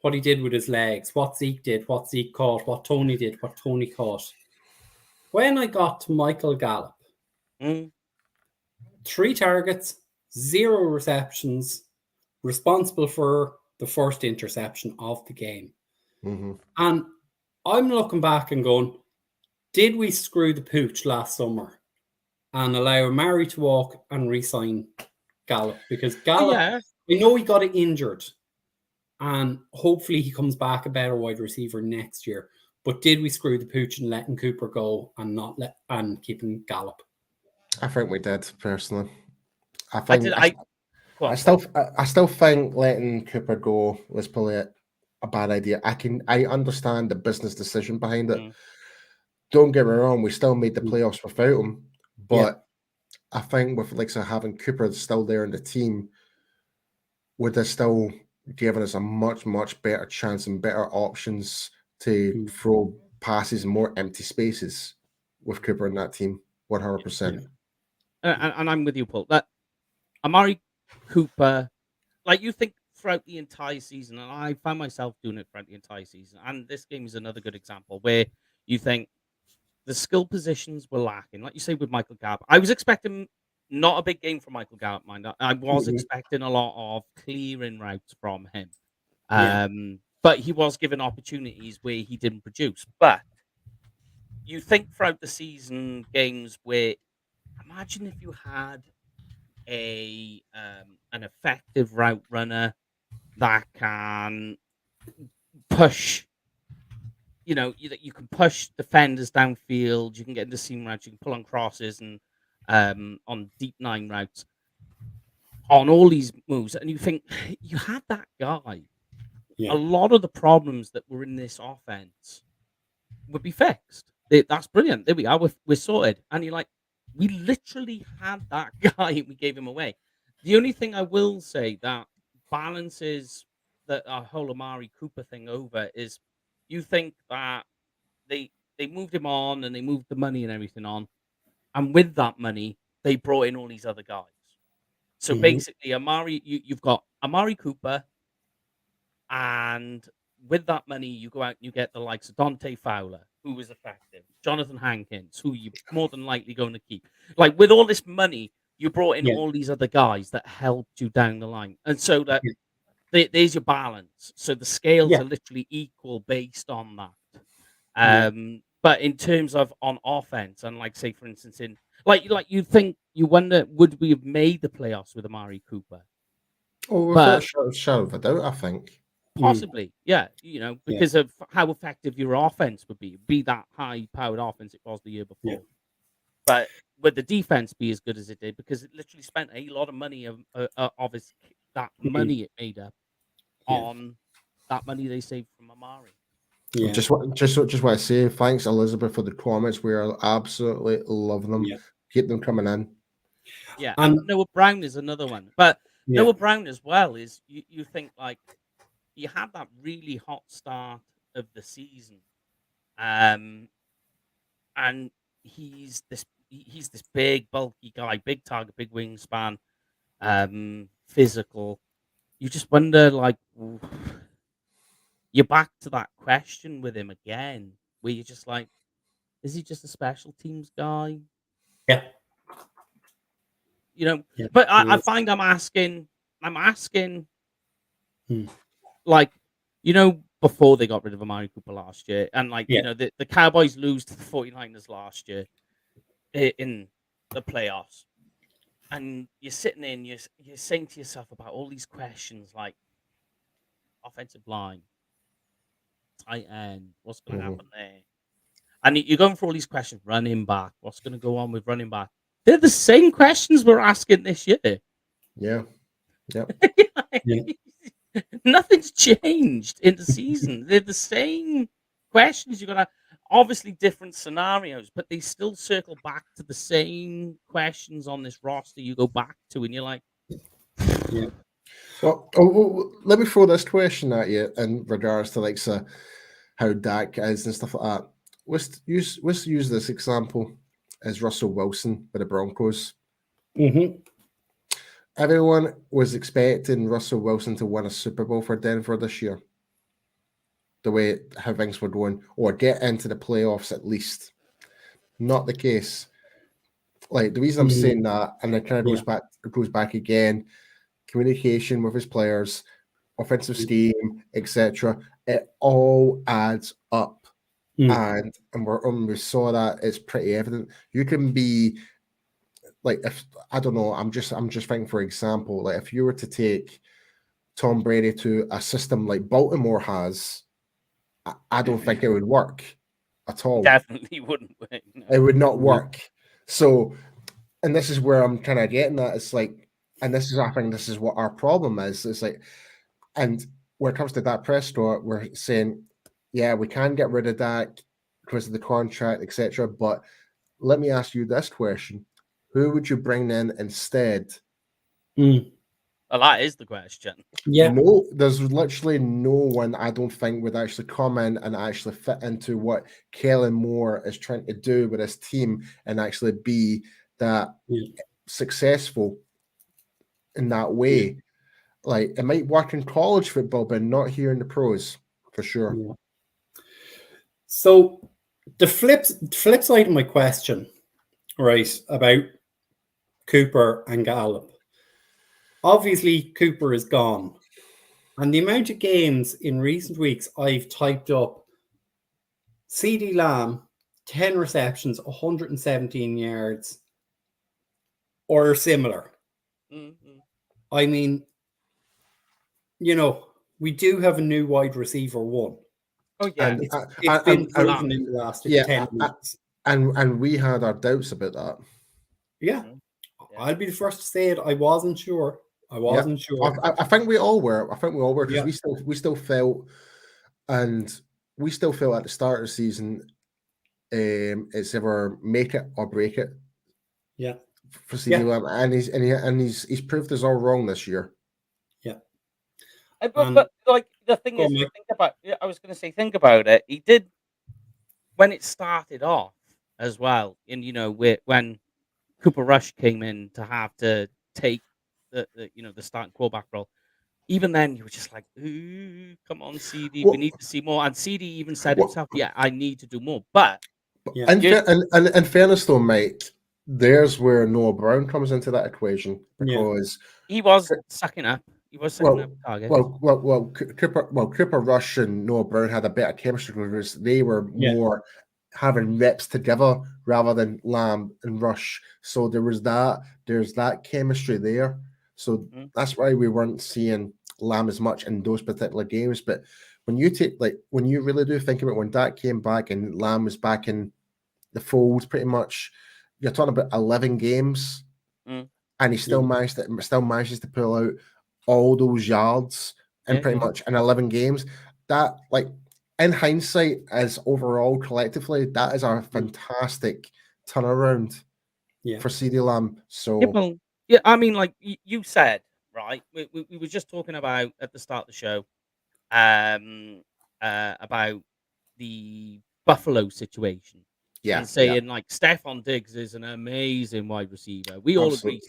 what he did with his legs, what Zeke did, what Zeke caught, what Tony did, what Tony caught. When I got to Michael Gallup, 3 targets, 0 receptions, responsible for the first interception of the game. And I'm looking back and going, did we screw the pooch last summer and allow Amari to walk and re-sign Gallup? Because Gallup, we know he got injured, and hopefully he comes back a better wide receiver next year. But did we screw the pooch and letting Cooper go and keeping Gallup? I think we did, personally. I still think letting Cooper go was probably a bad idea. I understand the business decision behind it. Don't get me wrong, we still made the playoffs without him, but I think with having Cooper still there in the team would have still given us a much, much better chance and better options to throw passes in more empty spaces with Cooper in that team, 100%. And I'm with you, Paul. That Amari Cooper, like you think throughout the entire season, and I found myself doing it throughout the entire season, and this game is another good example where you think the skill positions were lacking. Like you say with Michael Gallup, I was expecting not a big game from Michael Gallup, mind. I was expecting a lot of clearing routes from him. But he was given opportunities where he didn't produce. But you think throughout the season games where, imagine if you had an effective route runner that can push. You can push defenders downfield. You can get into seam routes. You can pull on crosses and on deep 9 routes on all these moves. And you think you had that guy. A lot of the problems that were in this offense would be fixed. That's brilliant. There we are. We're sorted. And you're like, we literally had that guy and we gave him away. The only thing I will say that balances that whole Amari Cooper thing over is you think that they moved him on and they moved the money and everything on. And with that money, they brought in all these other guys. So basically, you've got Amari Cooper, and with that money, you go out and you get the likes of Dante Fowler, who was effective, Jonathan Hankins, who you're more than likely going to keep. Like with all this money, you brought in all these other guys that helped you down the line, and so that there's your balance. So the scales are literally equal based on that. But in terms of on offense, and like say for instance in like you wonder, would we have made the playoffs with Amari Cooper? Oh, without a shadow of a doubt, I think. Possibly, because of how effective your offense would be that high-powered offense it was the year before. But would the defense be as good as it did? Because it literally spent a lot of money money it made up on that money they saved from Amari. Just want to say thanks, Elizabeth, for the comments. We are absolutely loving them. Keep them coming in. Yeah, and Noah Brown is another one. But Noah Brown as well is you think like you had that really hot start of the season, and he's this big bulky guy, big target, big wingspan, physical. You just wonder, like, you're back to that question with him again, where you're just like, is he just a special teams guy? Yeah. But I find I'm asking, like, before they got rid of Amari Cooper last year. And Yeah. the Cowboys lose to the 49ers last year in the playoffs. And you're sitting there and you're saying to yourself about all these questions like offensive line, tight end, what's going to happen there? And you're going for all these questions, running back, what's going to go on with running back? They're the same questions we're asking this year. Yeah. Yep. Yeah. Nothing's changed in the season. They're the same questions. You're gonna obviously different scenarios, but they still circle back to the same questions on this roster. You go back to, and you're like, Yeah. Well, let me throw this question at you in regards to like how Dak is and stuff like that. Let's use this example as Russell Wilson with the Broncos. Mm-hmm. Everyone was expecting Russell Wilson to win a Super Bowl for Denver this year. The way how things were going, or get into the playoffs at least. Not the case. Like the reason I'm saying that, and it kind of goes back again, communication with his players, offensive scheme, etc. It all adds up, and we saw that it's pretty evident. You can be like, if I don't know, I'm just thinking, for example, like if you were to take Tom Brady to a system like Baltimore has, I don't think it would work at all. definitely wouldn't work. No. It would not work. So, and this is where I'm kind of getting at. It's like, and this is, I think this is what our problem is. It's like, and when it comes to Dak Prescott, we're saying, yeah, we can get rid of Dak because of the contract, etc. But let me ask you this question: who would you bring in instead? Well, that is the question. Yeah. No, there's literally no one I don't think would actually come in and actually fit into what Kellen Moore is trying to do with his team and actually be that successful in that way. Like, it might work in college football, but not here in the pros, for sure. Yeah. So the flip side of my question, right, about Cooper and Gallup. Obviously, Cooper is gone. And the amount of games in recent weeks I've typed up CD Lamb, 10 receptions, 117 yards, or similar. Mm-hmm. I mean, we do have a new wide receiver one. Oh, yeah. It's been proven in the last 10 weeks. And we had our doubts about that. Yeah. I'll be the first to say it. I wasn't sure. Sure. I think we all were. Because we still felt, and we still felt at the start of the season, it's either make it or break it. Yeah. For CD Lamb, and he's proved us all wrong this year. Yeah. But like the thing is, I was going to say, think about it. He did when it started off as well, and when Cooper Rush came in to have to take the starting quarterback role. Even then, you were just like, "Ooh, come on, CD, we need to see more." And CD even said himself, "Yeah, I need to do more." But in fairness, though, Mike, there's where Noah Brown comes into that equation, because he was sucking up. He was sucking up targets. Cooper Rush and Noah Brown had a better chemistry because they were more having reps together rather than Lamb and Rush. So there's that chemistry there. So that's why we weren't seeing Lamb as much in those particular games. But when you really do think about when Dak came back and Lamb was back in the fold, pretty much, you're talking about 11 games, and he still manages to pull out all those yards in pretty much in 11 games. That, like, in hindsight, as overall collectively, that is a fantastic turnaround for CD Lamb. So I mean, like you said, right? We were just talking about at the start of the show, about the Buffalo situation. And saying like Stephon Diggs is an amazing wide receiver. We all agree.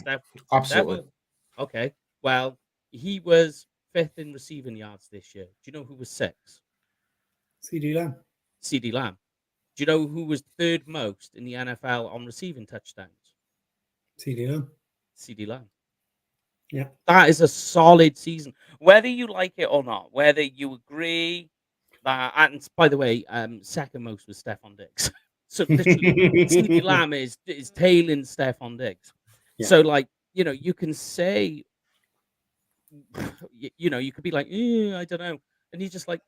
Absolutely. Okay. Well, he was 5th in receiving yards this year. Do you know who was 6th? CD Lamb. CD Lamb. Do you know who was 3rd most in the NFL on receiving touchdowns? CD Lamb. CD Lamb. Yeah. That is a solid season. Whether you like it or not, whether you agree And by the way, second most was Stephon Diggs. So literally, CeeDee Lamb is tailing Stephon Diggs. Yeah. So like, you can say, you could be like, I don't know, and he's just like,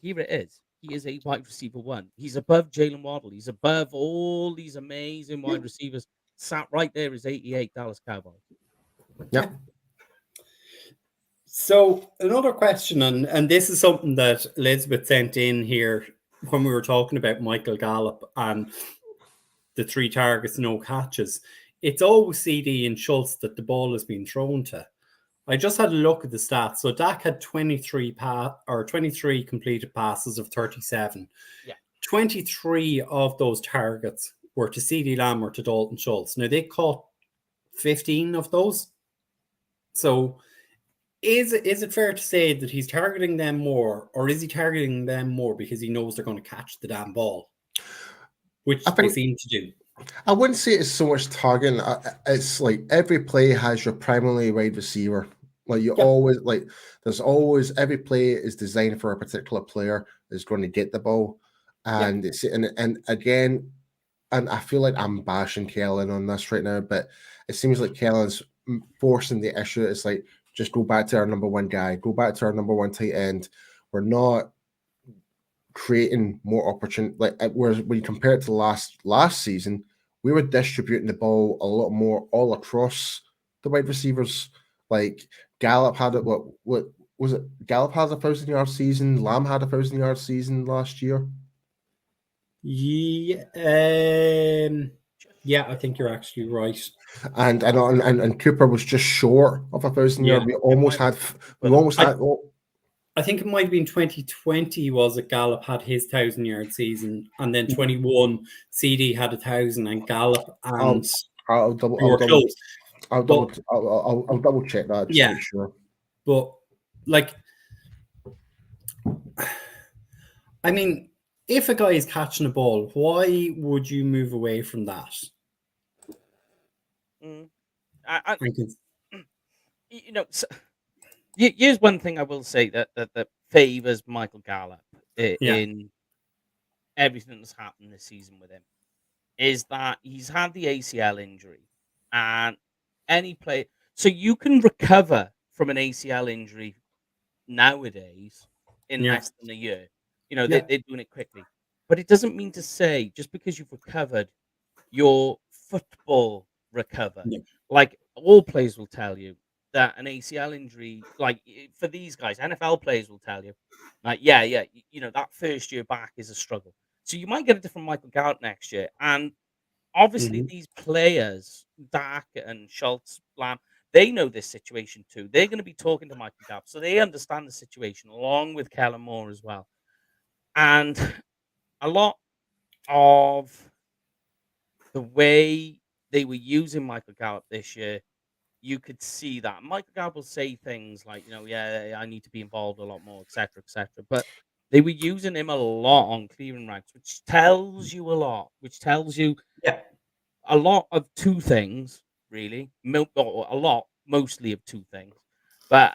here it is. He is a wide receiver one. He's above Jalen Waddle. He's above all these amazing wide receivers. Sat right there is 88 Dallas Cowboys. Yeah. So another question, and this is something that Elizabeth sent in here when we were talking about Michael Gallup and the 3 targets, no catches. It's always CD and Schultz that the ball has been thrown to. I just had a look at the stats. So Dak had 23 completed passes of 37. Yeah. 23 of those targets were to CeeDee Lamb or to Dalton Schultz. Now they caught 15 of those. So is it fair to say that he's targeting them more, or is he targeting them more because he knows they're going to catch the damn ball, which they seem to do? I wouldn't say it's so much targeting. It's like every play has your primary wide receiver. Like you always there's always every play is designed for a particular player is going to get the ball, and it's and again, and I feel like I'm bashing Kellen on this right now, but it seems like Kellen's forcing the issue. It's like, just go back to our number one guy, go back to our number one tight end. We're not creating more opportunity. Like whereas when you compare it to last season, we were distributing the ball a lot more all across the wide receivers. Like Gallup had it. What was it? Gallup has a 1,000-yard season. Lamb had a 1,000-yard season last year. Yeah, I think you're actually right. And Cooper was just short of 1,000-yard. We almost had. I think it might have been 2020 was it Gallup had his 1,000-yard season, and then 21 CD had 1,000, and Gallup and I'll double check that just to make sure. But like, I mean, if a guy is catching a ball, why would you move away from that? Here's one thing I will say that favors Michael Gallup in everything that's happened this season with him is that he's had the ACL injury, and any play, so you can recover from an ACL injury nowadays in less than a year. They're doing it quickly, but it doesn't mean to say just because you've recovered, your football recover. Like all players will tell you that an ACL injury, like for these guys, NFL players will tell you, like, that first year back is a struggle. So you might get a different Michael Gallup next year. And obviously these players, Dak and Schultz, Lamb, they know this situation too. They're going to be talking to Michael Gallup, so they understand the situation, along with Kellen Moore as well. And a lot of the way they were using Michael Gallup this year, you could see that Michael Gallup will say things like, I need to be involved a lot more, etc., etc. But they were using him a lot on clearing routes, which tells you a lot. Which tells you a lot of two things, really. Mostly of two things. But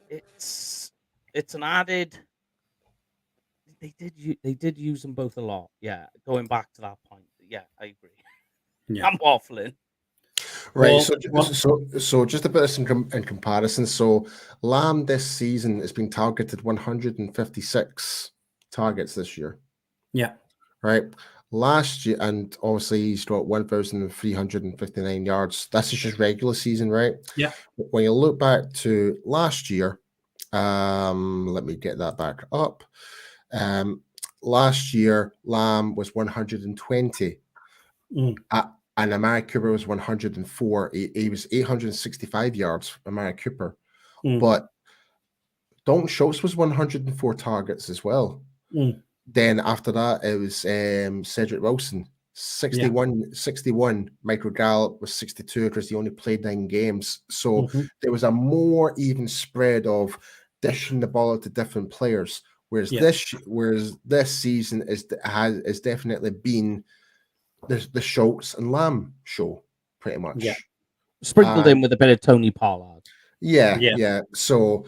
it's an added. They did use them both a lot. Yeah, going back to that point. Yeah, I agree. Yeah. I'm waffling. Right, so just to put this in comparison, so Lamb this season has been targeted 156 targets this year. Yeah. Right. Last year, and obviously he's got 1,359 yards. This is just regular season, right? Yeah. When you look back to last year, let me get that back up. Last year, Lamb was 120. And Amari Cooper was 104. He was 865 yards, Amari Cooper. But Dalton Schultz was 104 targets as well. Then after that, it was Cedric Wilson, 61. Michael Gallup was 62 because he only played 9 games. So there was a more even spread of dishing the ball out to different players. Whereas this season has definitely been the Schultz and Lamb show, pretty much. Yeah. Sprinkled in with a bit of Tony Pollard. Yeah. So,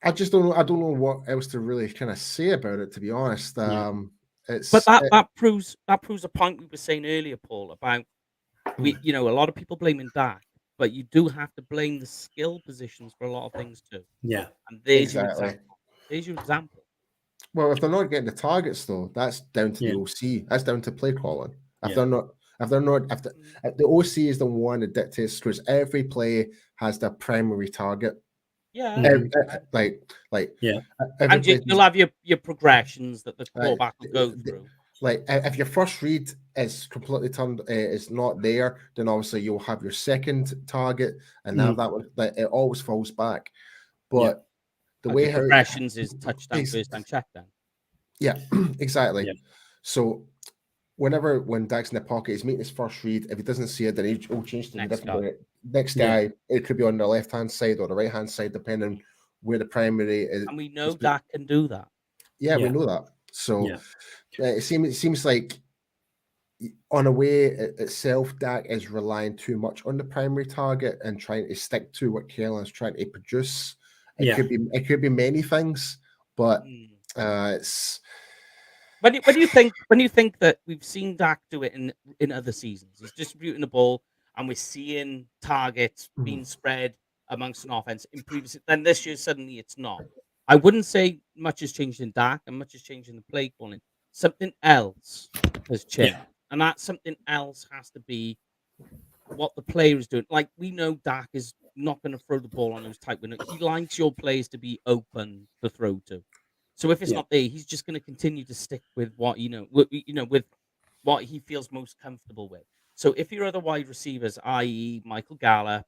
I just don't know. I don't know what else to really kind of say about it, to be honest. But that proves a point we were saying earlier, Paul, about a lot of people blaming Dak, but you do have to blame the skill positions for a lot of things too. Yeah. And there's exactly. your example. There's your example. Well, if they're not getting the targets, though, that's down to the OC. That's down to play calling. If they're not, if the OC is the one that dictates, because every play has their primary target. Yeah. Every, And you'll have your progressions that the quarterback will go through. Like if your first read is completely turned, is not there, then obviously you'll have your second target, and now that one, it always falls back. But the way how progressions is touchdown, first down, check down. Yeah, exactly. Yeah. So when Dak's in the pocket, he's making his first read. If he doesn't see it, then he'll change to the different way. Next guy, it could be on the left-hand side or the right-hand side, depending where the primary is. And we know Dak can do that. Yeah, we know that. So it seems like on a way itself, Dak is relying too much on the primary target and trying to stick to what Kellen trying to produce. It could be many things, but it's. When you think that we've seen Dak do it in other seasons, he's distributing the ball and we're seeing targets being spread amongst an offense in previous. Then this year suddenly it's not. I wouldn't say much has changed in Dak and much has changed in the play calling. Something else has changed, and that something else has to be what the player is doing. Like, we know Dak is not going to throw the ball on those tight windows. He likes your players to be open to throw to. So if it's not there, he's just going to continue to stick with what with what he feels most comfortable with. So if your other wide receivers, i.e., Michael Gallup,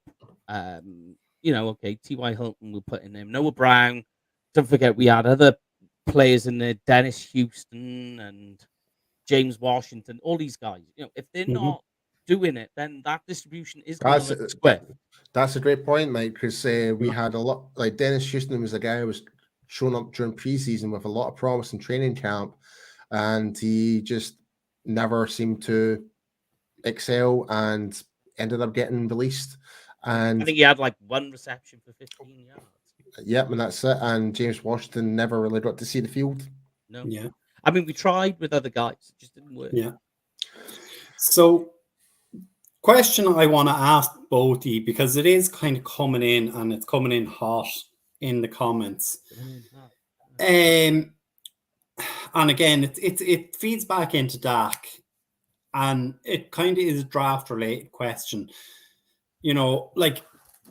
T.Y. Hilton, we'll put in there, Noah Brown. Don't forget we had other players in there, Dennis Houston and James Washington. All these guys, if they're not doing it, then that distribution is going to look square. That's a great point, Mike, because we had a lot. Like Dennis Houston was a guy who was shown up during preseason with a lot of promise in training camp, and he just never seemed to excel and ended up getting released. And I think he had like one reception for 15 yards. Yep, and that's it. And James Washington never really got to see the field. No. Yeah. I mean, we tried with other guys. It just didn't work. Yeah. So, question I want to ask both of you, because it is kind of coming in, and it's coming in hot in the comments. And again, it feeds back into Dak, and it kind of is a draft related question. Like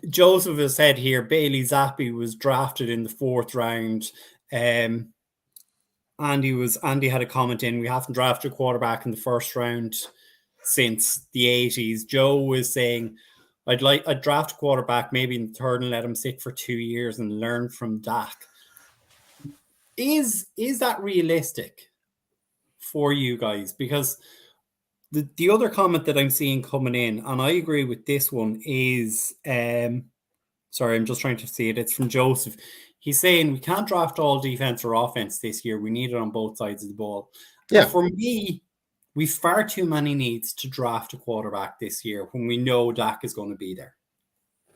Joseph has said here, Bailey Zappi was drafted in the 4th round. Andy had a comment in, we haven't drafted a quarterback in the 1st round since the 80s. Joe was saying, I'd draft a quarterback maybe in the 3rd and let him sit for 2 years and learn from Dak. Is that realistic for you guys? Because the other comment that I'm seeing coming in, and I agree with this one, is sorry, I'm just trying to see it. It's from Joseph. He's saying we can't draft all defense or offense this year. We need it on both sides of the ball. Yeah. For me, we've far too many needs to draft a quarterback this year when we know Dak is going to be there.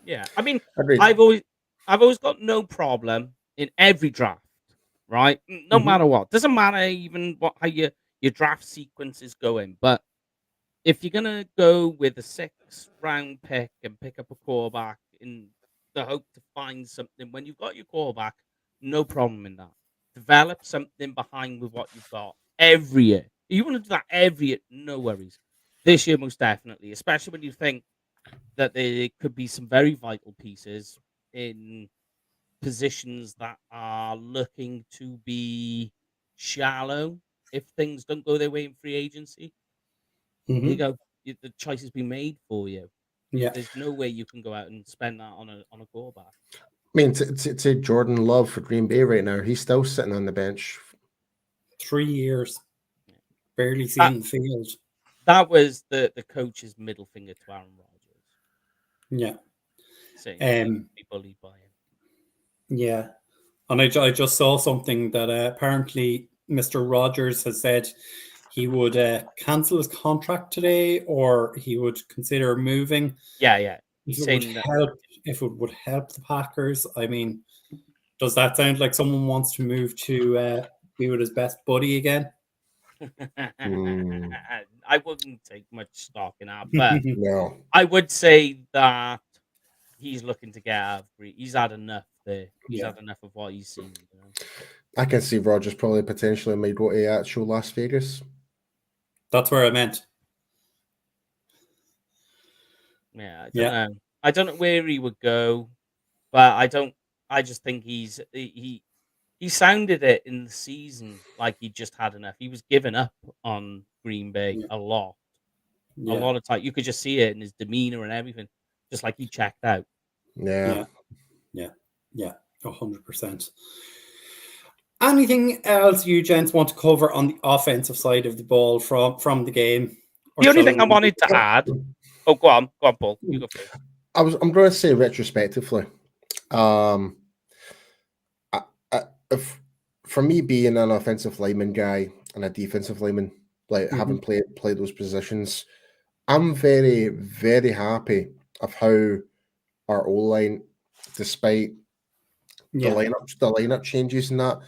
Yeah, I mean, I've always got no problem in every draft, right? No matter what. Doesn't matter even how your draft sequence is going. But if you're gonna go with a 6th round pick and pick up a quarterback in the hope to find something when you've got your quarterback, no problem in that. Develop something behind with what you've got every year. You want to do that every year, no worries. This year, most definitely, especially when you think that there could be some very vital pieces in positions that are looking to be shallow if things don't go their way in free agency. Here you go. The choice has been made for you. Yeah, there's no way you can go out and spend that on a quarterback. I mean, to Jordan Love for Green Bay right now, he's still sitting on the bench. 3 years, barely seeing the field. That was the coach's middle finger to Aaron Rodgers. Yeah, saying be bullied by him. Yeah, and I just saw something that apparently Mr. Rodgers has said he would cancel his contract today, or he would consider moving. Yeah. If it would help the Packers. I mean, Does that sound like someone wants to move to be with his best buddy again? I wouldn't take much stock in that, but No. I would say that he's looking to get out of Greece. He's had enough there. He's had enough of what he's seen. You know? I can see Rogers probably potentially might go to actual Las Vegas. That's where I meant. Yeah, I don't know where he would go, but I just think he sounded it in the season like he just had enough. He was giving up on Green Bay a lot of time. You could just see it in his demeanor and everything, just like he checked out. Yeah. 100%. Anything else you gents want to cover on the offensive side of the ball from the game? The only thing I wanted to add. Oh, go on, Paul. You go first. I'm going to say retrospectively. For me being an offensive lineman guy and a defensive lineman, like having played those positions, I'm very, very happy of how our O-line, despite the lineup changes and that,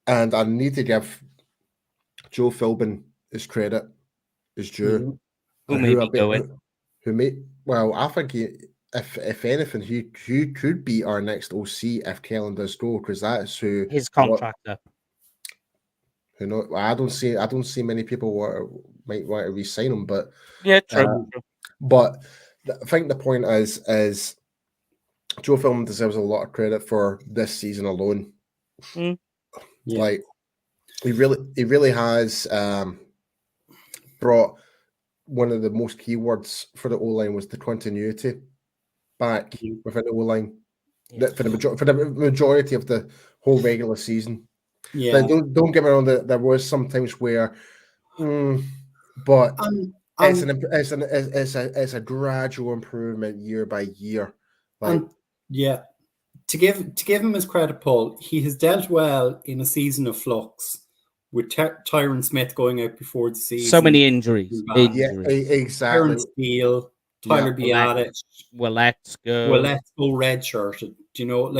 and I need to give Joe Philbin his credit, his due. Who may be going? Well, I think if anything, he could be our next OC if Kellen does go, because that's who his contract up. Who knows? I don't see many people might want to re-sign him, but yeah, true. But I think the point is Joe Philbin deserves a lot of credit for this season alone. Like he really has brought one of the most key words for the O-line was the continuity back within the O-line for the majority of the whole regular season. Yeah, like, don't get me wrong. There was some times where, but it's a gradual improvement year by year. Like, to give him his credit, Paul, he has dealt well in a season of flux with Tyron Smith going out before the season. So many injuries. Yeah, exactly. Aaron Steele, Tyler Biadasz. Let's go redshirted. Do you know,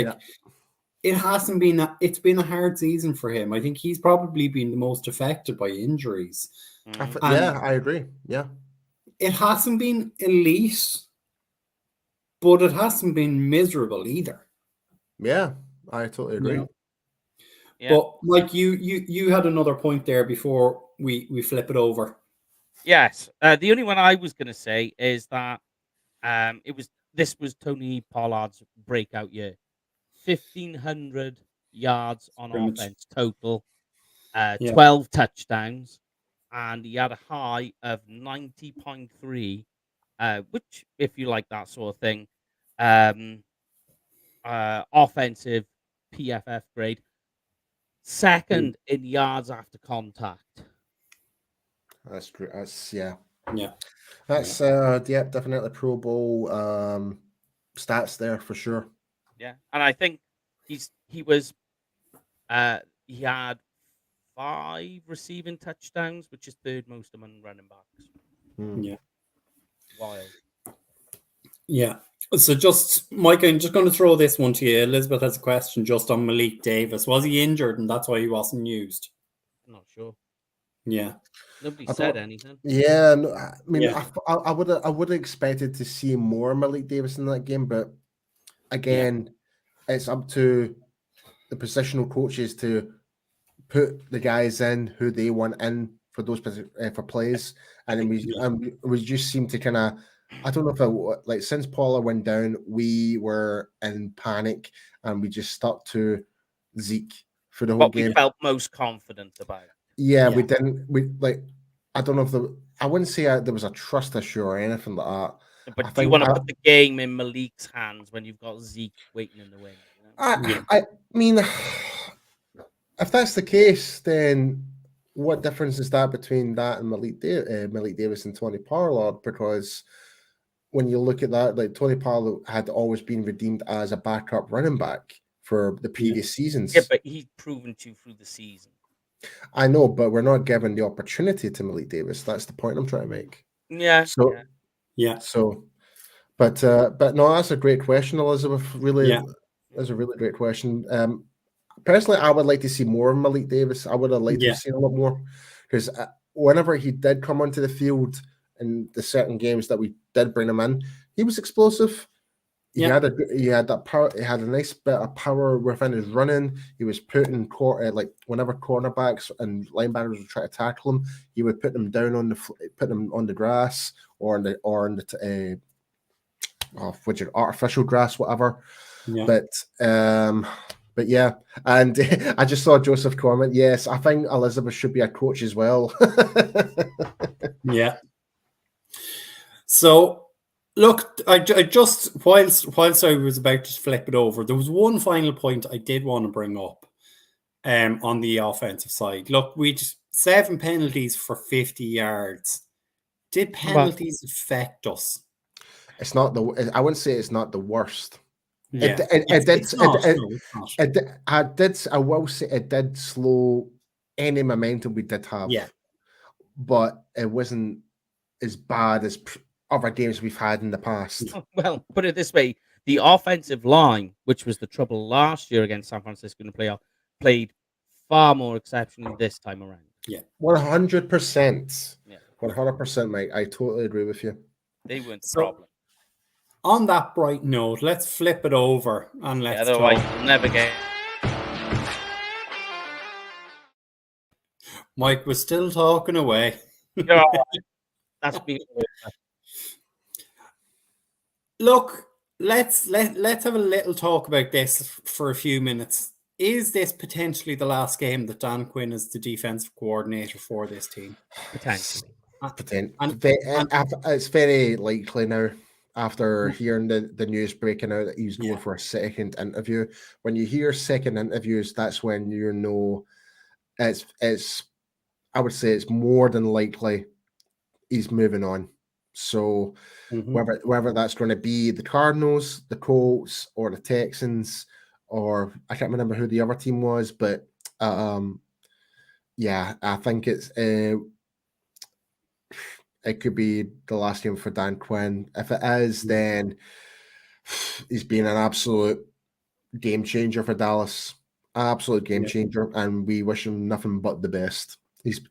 it hasn't been. It's been a hard season for him. I think he's probably been the most affected by injuries. I agree. Yeah, it hasn't been elite, but it hasn't been miserable either. Yeah, I totally agree. You know? Yeah. But like you had another point there before we flip it over. Yes, the only one I was going to say is that this was Tony Pollard's breakout year. 1,500 yards on offense total, 12 touchdowns, and he had a high of 90.3, which, if you like that sort of thing, offensive PFF grade. Second in yards after contact. That's great. That's definitely Pro Bowl stats there for sure. Yeah, and I think he had 5 receiving touchdowns, which is third most among running backs. Yeah, wild. Yeah. So just, Mike, I'm just going to throw this one to you. Elizabeth has a question just on Malik Davis. Was he injured and that's why he wasn't used? I'm not sure. Yeah. Nobody said anything. Yeah, no, I mean, I would have expected to see more Malik Davis in that game, but again, it's up to the positional coaches to put the guys in who they want in for those for plays, and then we just seem to kind of. I don't know if since Paula went down, we were in panic and we just stuck to Zeke for the whole game. We felt most confident about. Yeah, we didn't. I don't know if I wouldn't say there was a trust issue or anything like that. But do you want to put the game in Malik's hands when you've got Zeke waiting in the wing? You know? I mean, if that's the case, then what difference is that between that and Malik Davis and Tony Pollard? Because when you look at that, like Tony Pollard had always been redeemed as a backup running back for the previous seasons. Yeah, but he's proven to through the season. I know, but we're not giving the opportunity to Malik Davis. That's the point I'm trying to make. Yeah. So, but no, that's a great question, Elizabeth. Really, That's a really great question. Personally, I would like to see more of Malik Davis. I would have liked to have seen a lot more because whenever he did come onto the field in the certain games that we did bring him in, he was explosive. He had that power. He had a nice bit of power within his running. He was putting like whenever cornerbacks and linebackers would try to tackle him, he would put them down on the grass or on the which is artificial grass, whatever. Yeah. But yeah, and I just saw Joseph comment. Yes, I think Elizabeth should be a coach as well. Yeah. So, look, I just whilst I was about to flip it over, there was one final point I did want to bring up on the offensive side. Look, we 7 penalties for 50 yards. Did penalties affect us? It's not I wouldn't say it's not the worst. Yeah, I will say it did slow any momentum we did have. Yeah, but it wasn't as bad as other games we've had in the past. Well, put it this way: the offensive line, which was the trouble last year against San Francisco in the playoff, played far more exceptionally this time around. Yeah, 100%. Yeah, 100%, mate. I totally agree with you. They weren't the problem. On that bright note, let's flip it over and let's otherwise we'll never get. Mike was still talking away. That's beautiful. Look, let's have a little talk about this for a few minutes. Is this potentially the last game that Dan Quinn is the defensive coordinator for this team? Potentially. It's very likely now. After hearing the news breaking out that he's going for a second interview, when you hear second interviews, that's when you know it's. I would say it's more than likely he's moving on. So whether that's going to be the Cardinals, the Colts, or the Texans, or I can't remember who the other team was, but yeah, I think it's. It could be the last game for Dan Quinn. If it is, then he's been an absolute game changer for Dallas. Absolute game changer, and we wish him nothing but the best. He's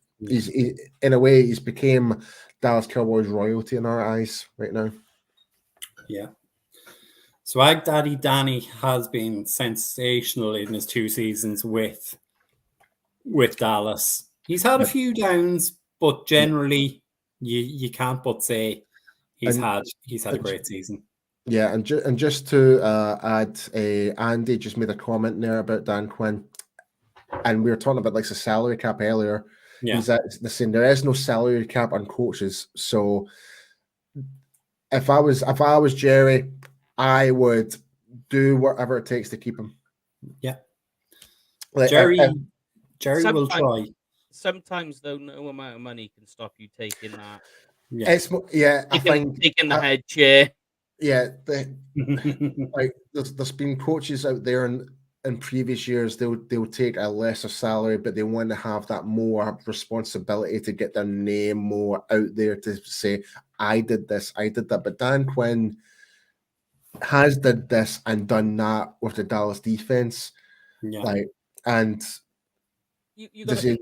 in a way, he's became Dallas Cowboys royalty in our eyes right now. Yeah. Swag Daddy Danny has been sensational in his 2 seasons with Dallas. He's had a few downs, but generally you can't but say he's had a great season. Yeah, and just to add, Andy just made a comment there about Dan Quinn, and we were talking about like the salary cap earlier. Yeah, he's saying there is no salary cap on coaches. So if I was Jerry, I would do whatever it takes to keep him. Yeah, like, Jerry will try. Sometimes, though, no amount of money can stop you taking that. I think taking the head chair. Yeah, like there's been coaches out there in previous years. They'll take a lesser salary, but they want to have that more responsibility to get their name more out there to say, I did this, I did that. But Dan Quinn has did this and done that with the Dallas defense. Yeah, and you got to think,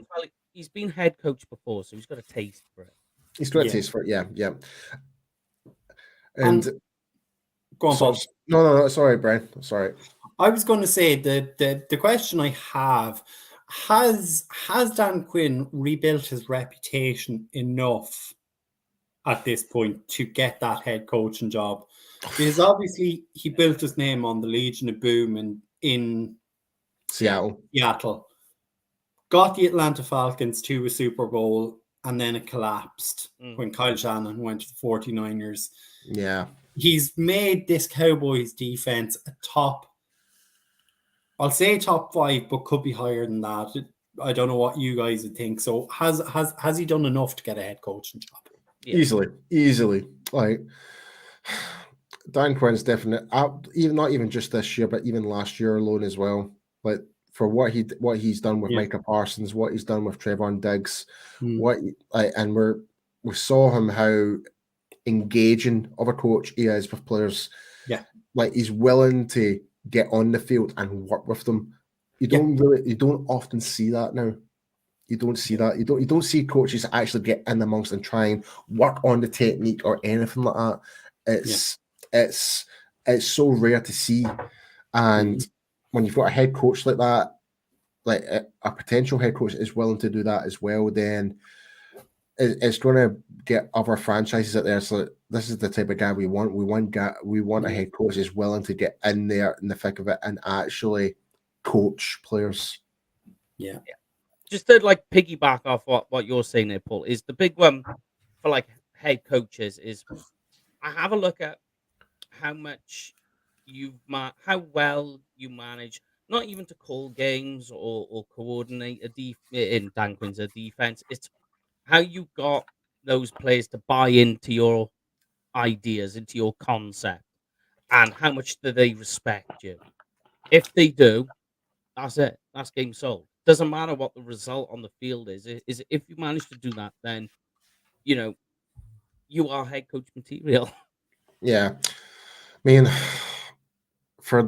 he's been head coach before, so he's got a taste for it. He's got a taste for it, yeah. And go on, Bob. No, sorry, Brian. Sorry. I was going to say the question I have, has Dan Quinn rebuilt his reputation enough at this point to get that head coaching job? Because obviously he built his name on the Legion of Boom in Seattle. Got the Atlanta Falcons to a Super Bowl, and then it collapsed when Kyle Shanahan went to the 49ers. Yeah. He's made this Cowboys defense a top 5, but could be higher than that. I don't know what you guys would think. So has he done enough to get a head coaching job? Yeah. Easily. Like Dan Quinn's definitely not even just this year, but even last year alone as well. Like for what he's done with Micah Parsons, what he's done with Trevon Diggs, and we saw him how engaging of a coach he is with players. Yeah, like he's willing to get on the field and work with them. You don't often see that now. You don't see that. You don't see coaches actually get in amongst and try and work on the technique or anything like that. It's so rare to see. And when you've got a head coach like that, like a potential head coach is willing to do that as well, then it's going to get other franchises out there. So this is the type of guy we want. We want a head coach is willing to get in there in the thick of it and actually coach players. Yeah. Just to like piggyback off what you're saying there, Paul, is the big one for like head coaches is I have a look at how much how well you manage, not even to call games or coordinate in Dan Quinn's defense. It's how you got those players to buy into your ideas, into your concept, and how much do they respect you. If they do, that's it. That's game sold. Doesn't matter what the result on the field is. Is if you manage to do that, then you are head coach material. Yeah, I mean, for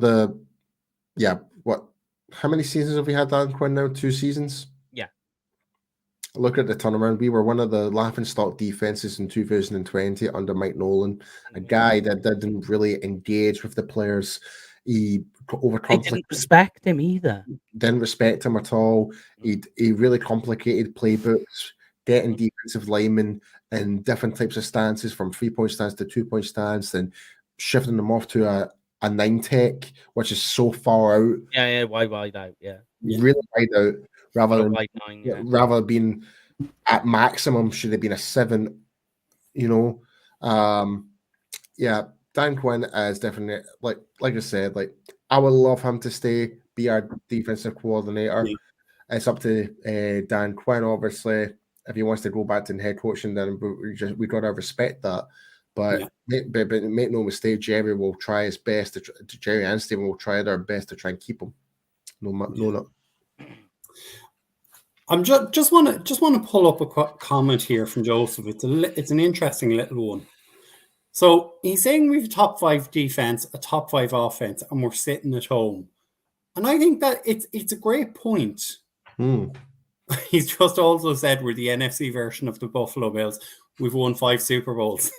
what? How many seasons have we had Dan Quinn now? 2 seasons. Yeah. Look at the turnaround. We were one of the laughingstock defenses in 2020 under Mike Nolan, a guy that didn't really engage with the players. He They didn't respect him either. Didn't respect him at all. He really complicated playbooks, getting defensive linemen in different types of stances, from 3-point stance to 2-point stance, and shifting them off to a 9 tech, which is so far out. Yeah, wide out. Yeah, really wide out, rather than wide 9. Yeah. rather than being at maximum should have been a 7. Yeah, Dan Quinn is definitely like I said, like I would love him to stay, be our defensive coordinator. Yeah. It's up to Dan Quinn, obviously. If he wants to go back to head coaching, then we got to respect that. But make no mistake, Jerry will try his best. Jerry and Steven will try their best to try and keep him. No. I'm just want to pull up a comment here from Joseph. It's an interesting little one. So he's saying we've a top 5 defense, a top 5 offense, and we're sitting at home. And I think that it's a great point. He's just also said we're the NFC version of the Buffalo Bills. We've won 5 Super Bowls.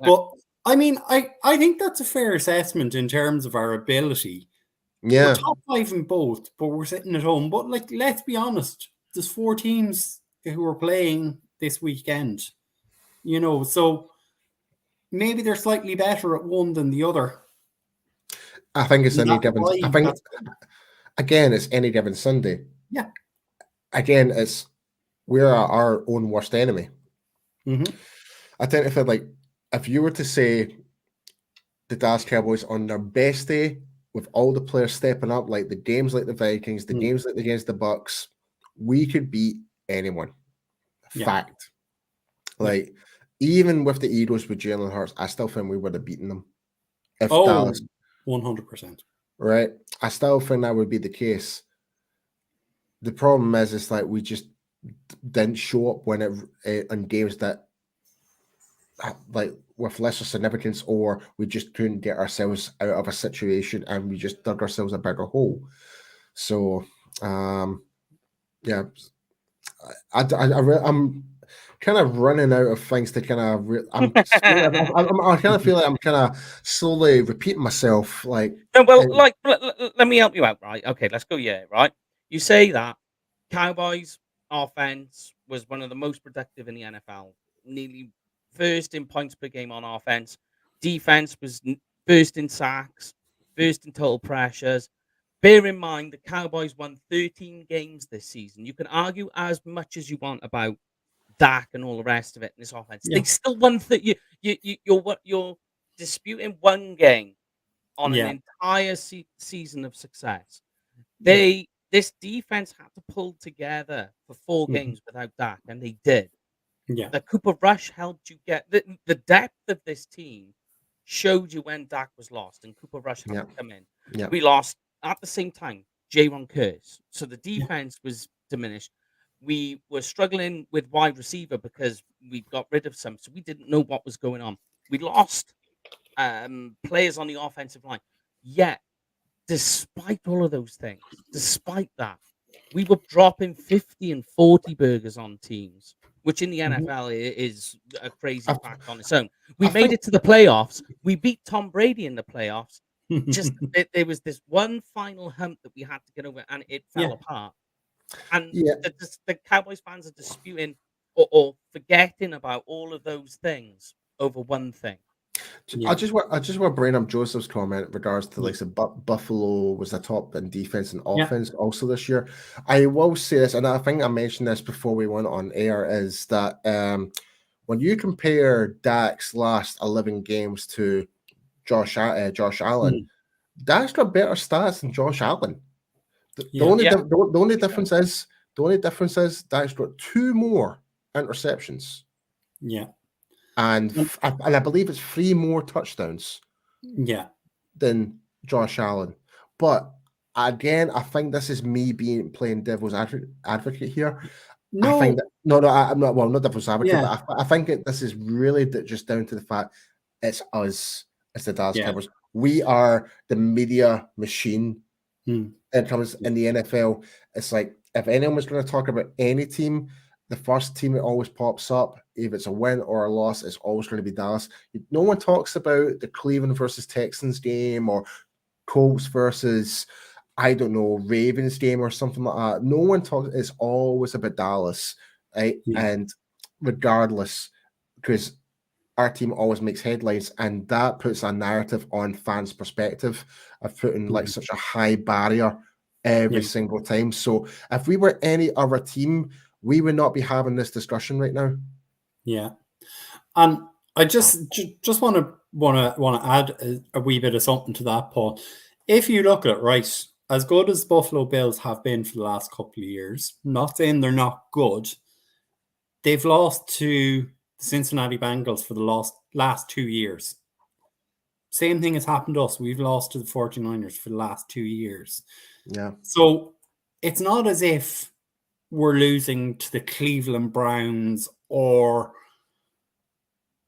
But I mean, I think that's a fair assessment in terms of our ability. Yeah, we're top 5 in both, but we're sitting at home. But like, let's be honest, there's 4 teams who are playing this weekend. So maybe they're slightly better at one than the other. I think it's any given. I think again, it's any given Sunday. Yeah. Again, we're our own worst enemy. Mm-hmm. I tend to feel like if you were to say the Dallas Cowboys on their best day, with all the players stepping up, like the games like the Vikings, the games like against the Bucks, we could beat anyone. Yeah. Fact. Like, even with the Eagles with Jalen Hurts, I still think we would have beaten them. If Dallas, 100%. Right? I still think that would be the case. The problem is, it's like we just didn't show up when in games that, like, with lesser significance, or we just couldn't get ourselves out of a situation and we just dug ourselves a bigger hole. So, yeah, I'm kind of running out of things to kind of. I kind of feel like I'm kind of slowly repeating myself. Like, no, well, let me help you out, right? Okay, let's go. Yeah, right. You say that Cowboys offense was one of the most productive in the NFL, nearly first in points per game on offense. Defense was first in sacks, first in total pressures. Bear in mind, the Cowboys won 13 games this season. You can argue as much as you want about Dak and all the rest of it in this offense. Yeah. They still won. You're disputing one game on an entire season of success. This defense had to pull together for 4 games without Dak, and they did. Yeah, the Cooper Rush helped you get the depth of this team. Showed you when Dak was lost and Cooper Rush had to come in. Yeah. We lost at the same time Jaron Curse, so the defense was diminished. We were struggling with wide receiver because we got rid of some, so we didn't know what was going on. We lost players on the offensive line. Yet despite all of those things, despite that, we were dropping 50 and 40 burgers on teams, which in the NFL is a crazy fact on its own. We made it to the playoffs. We beat Tom Brady in the playoffs. Just there was this one final hump that we had to get over, and it fell apart. And the Cowboys fans are disputing or forgetting about all of those things over one thing. I just want to bring up Joseph's comment in regards to like Buffalo was the top in defense and offense also this year. I will say this, and I think I mentioned this before we went on air, is that when you compare Dak's last 11 games to Josh Allen, Dak's got better stats than Josh Allen. The only difference is Dak's got 2 more interceptions. Yeah. And I believe it's 3 more touchdowns. Yeah. Than Josh Allen. But again, I think this is me playing devil's advocate here. No. I think that I'm not. Well, not devil's advocate, but I think this is really just down to the fact it's us, it's the Dallas Cowboys. We are the media machine. It comes in the NFL. It's like if anyone was going to talk about any team, the first team that always pops up, if it's a win or a loss, it's always going to be Dallas. No one talks about the Cleveland versus Texans game or Colts versus, I don't know, Ravens game or something like that. No one talks. It's always about Dallas, right? And regardless, because our team always makes headlines, and that puts a narrative on fans' perspective of putting like such a high barrier every single time. So if we were any other team, we would not be having this discussion right now. Yeah, and I just want to add a wee bit of something to that, Paul. If you look at it, right, as good as Buffalo Bills have been for the last couple of years, not saying they're not good, they've lost to the Cincinnati Bengals for the last 2 years. Same thing has happened to us. We've lost to the 49ers for the last 2 years. Yeah. So it's not as if we're losing to the Cleveland Browns or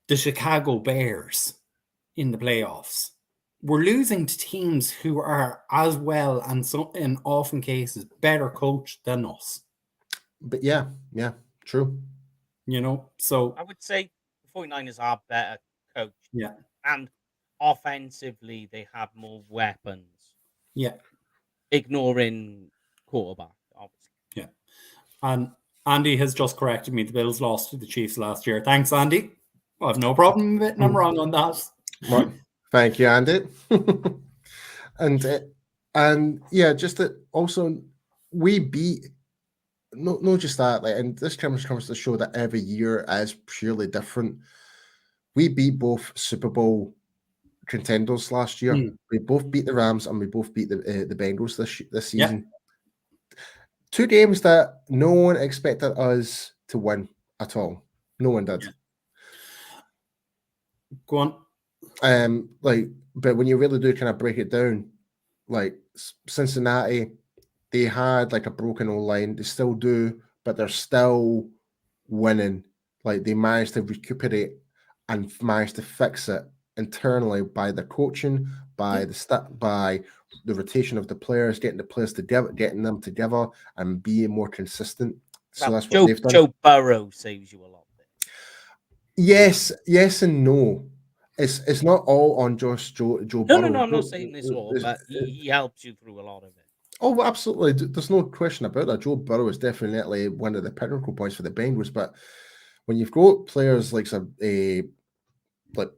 the Chicago Bears in the playoffs. We're losing to teams who are as well and so in often cases better coached than us. But yeah, true. You know, so I would say the 49ers are better coached. Yeah. And offensively, they have more weapons. Yeah. Ignoring quarterback, obviously. Yeah. And Andy has just corrected me. The Bills lost to the Chiefs last year. Thanks, Andy. I have no problem admitting I'm wrong on that. Well, thank you, Andy. and yeah, just that also we beat no just that, like, and this comes to show that every year is purely different. We beat both Super Bowl contenders last year. We both beat the Rams and we both beat the Bengals this season. 2 games that no one expected us to win at all. No one did. Go on. But when you really do kind of break it down, like Cincinnati, they had like a broken O-line. They still do, but they're still winning. Like they managed to recuperate and managed to fix it internally by the coaching, by by the rotation of the players, getting the players together, getting them together, and being more consistent. So that's what they've done. Joe Burrow saves you a lot. Yes and no. It's not all on Joe Burrow. No, I'm not saying this all, but he helps you through a lot of it. Oh, absolutely. There's no question about that. Joe Burrow is definitely one of the pinnacle points for the Bengals, but when you've got players like like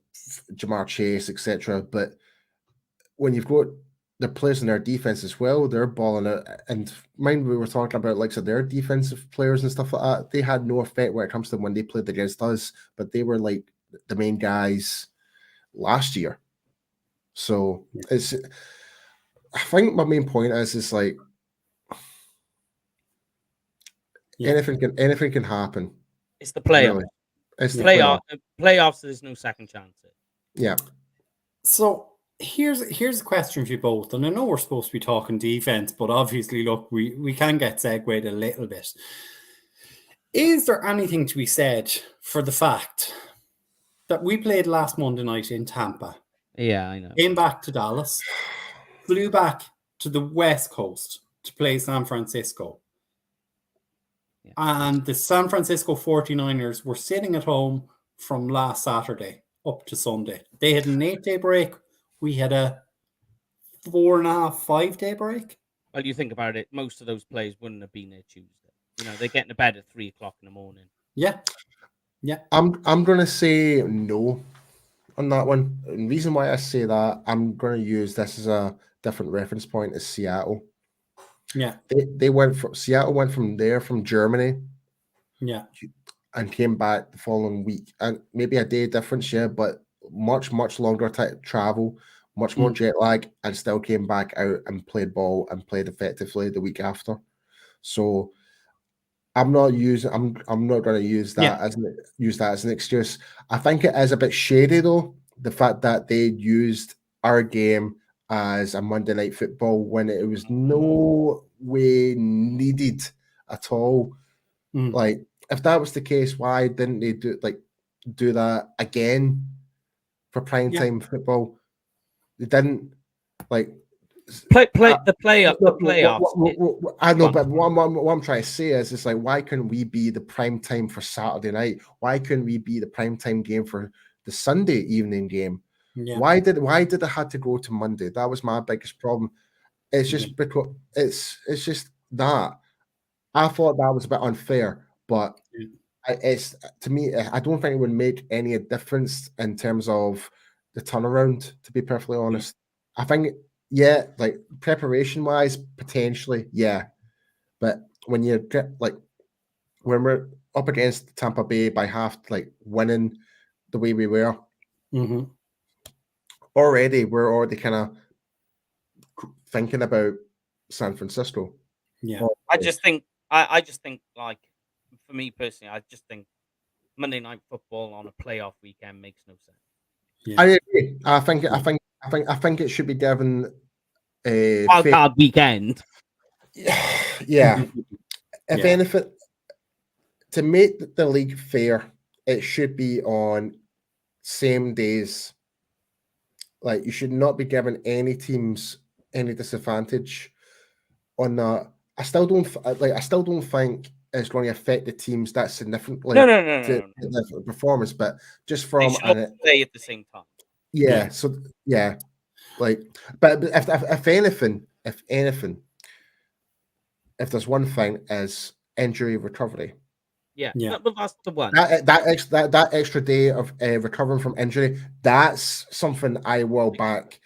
Jamar Chase, etc., but when you've got the players in their defense as well, they're balling out. And mind we were talking about like their defensive players and stuff like that. They had no effect when it comes to when they played against us, but they were like the main guys last year. So I think my main point is like anything can happen. It's the playoffs. Really. It's the playoffs. There's no second chance. Yeah. So here's a question for you both, and I know we're supposed to be talking defense, but obviously, look, we can get segued a little bit. Is there anything to be said for the fact that we played last Monday night in Tampa? Yeah, I know. Came back to Dallas, flew back to the West Coast to play San Francisco. Yeah. And the San Francisco 49ers were sitting at home from last Saturday up to Sunday. They had an 8-day break. We had a 4.5, 5-day break. Well, you think about it, most of those players wouldn't have been there Tuesday. They're getting to bed at 3:00 in the morning. Yeah. I'm gonna say no on that one. And the reason why I say that, I'm gonna use this as a different reference point, is Seattle. Yeah. Seattle went from Germany. Yeah. And came back the following week, and maybe a day difference, but much longer travel, much more jet lag, and still came back out and played ball and played effectively the week after. So I'm not going to use that as an excuse. I think it is a bit shady though, the fact that they used our game as a Monday Night Football when it was no way needed at all. Like, if that was the case, why didn't they do that again for primetime football? They didn't play the playoffs. I know, but what I'm trying to say is, it's like, why couldn't we be the prime time for Saturday night? Why couldn't we be the prime time game for the Sunday evening game? Yeah. Why did it have to go to Monday? That was my biggest problem. It's just because it's just that I thought that was a bit unfair, but it's, to me, I don't think it would make any difference in terms of the turnaround, to be perfectly honest. I think, like preparation wise, potentially, but when you get when we're up against Tampa Bay by half, winning the way we were, we're already kind of thinking about San Francisco. Yeah, I just think, like, for me personally, I just think Monday Night Football on a playoff weekend makes no sense. Yeah. I agree. I think it should be given a wild card weekend. Yeah. If anything, to make the league fair, it should be on same days. Like, you should not be giving any teams any disadvantage on that. I still don't think it's going to affect the teams that significantly. No. The performance, but just from they should all play at the same time. Yeah. So like, but if anything, if there's one thing, is injury recovery. Yeah. But that's the one. That extra day of recovering from injury, that's something I will back.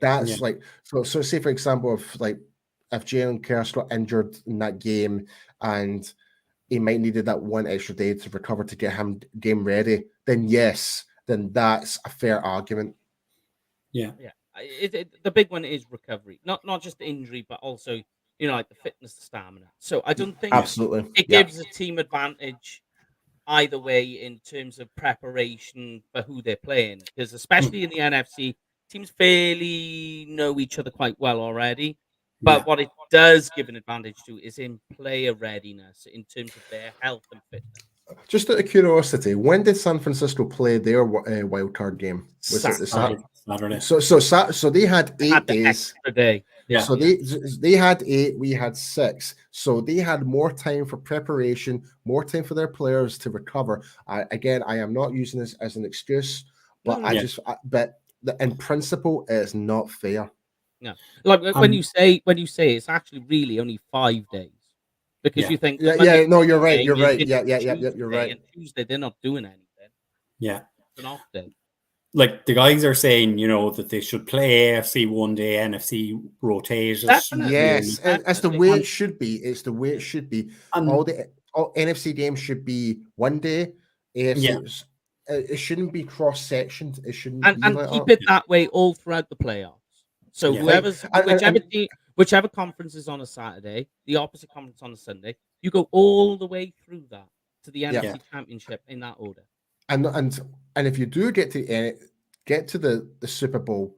That's like, so say for example, if Jalen Kearse got injured in that game and he might needed that one extra day to recover to get him game ready, then that's a fair argument. Yeah. The big one is recovery, not just injury, but also like the fitness, the stamina. So I don't think absolutely it gives a team advantage either way in terms of preparation for who they're playing, because especially in the NFC, teams fairly know each other quite well already. But what it does give an advantage to is in player readiness in terms of their health and fitness. Just out of curiosity, when did San Francisco play their wild card game? Was it the Saturday? So they had 8 days. Extra day. Yeah. So they had 8, we had 6. So they had more time for preparation, more time for their players to recover. I am not using this as an excuse, but but in principle, it's not fair. No, like when you say it's actually really only 5 days, because you think no, you're right. You're right. Tuesday, you're right. And Tuesday they're not doing anything. Yeah, it's an off day. Like, the guys are saying, that they should play AFC one day, NFC rotate. Yes, and it's the way it should be. It's the way it should be. All NFC games should be one day. AFC, it shouldn't be cross sectioned. It shouldn't be and like keep it that way all throughout the playoffs. So whichever conference is on a Saturday, the opposite conference on a Sunday, you go all the way through that to the NFC Championship in that order. And if you do get to the Super Bowl,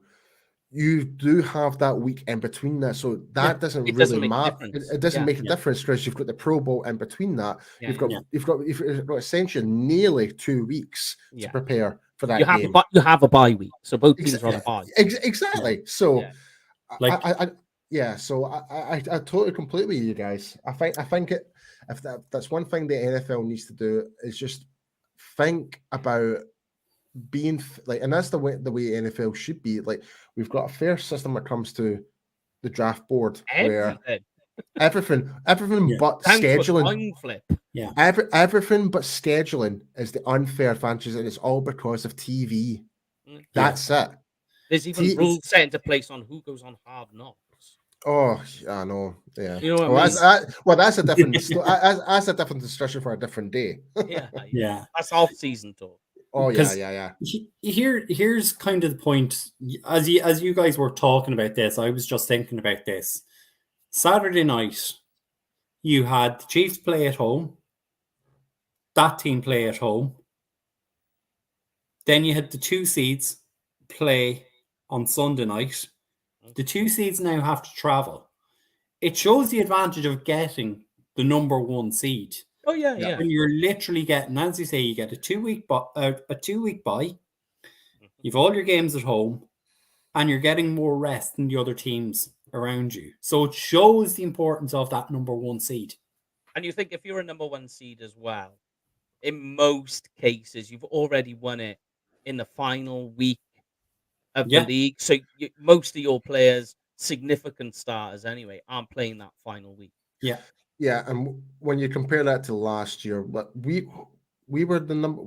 you do have that week in between that, so that doesn't really matter. It doesn't make a difference, because you've got the Pro Bowl in between that. You've got essentially nearly 2 weeks to prepare for that game. You have a bye week, so both teams are on a bye. Exactly. So, Yeah, so I totally completely with you guys. I think if that's one thing the NFL needs to do is just think about being like, and that's the way NFL should be. Like, we've got a fair system when it comes to the draft board where Everything. everything but Thanks to a scheduling, coin flip. Yeah. everything but scheduling is the unfair advantage, and it's all because of TV. That's it. There's even rules set into place on who goes on Hard Knocks. Oh, I know. Yeah. You know what Well, I mean? that's a different. That's a different discussion for a different day. Yeah. That's off-season talk. Oh yeah. Here's kind of the point. As you guys were talking about this, I was just thinking about this. Saturday night, you had the Chiefs play at home. That team play at home. Then you had the 2 seeds play on Sunday night. The 2 seeds now have to travel. It shows the advantage of getting the number 1 seed. Oh yeah. When you're literally getting, as you say, you get a 2-week bye. You've all your games at home, and you're getting more rest than the other teams around you. So it shows the importance of that number 1 seed. And you think if you're a number 1 seed as well, in most cases, you've already won it in the final week of the league. So most of your players, significant starters anyway, aren't playing that final week. Yeah, and when you compare that to last year, but we were the number.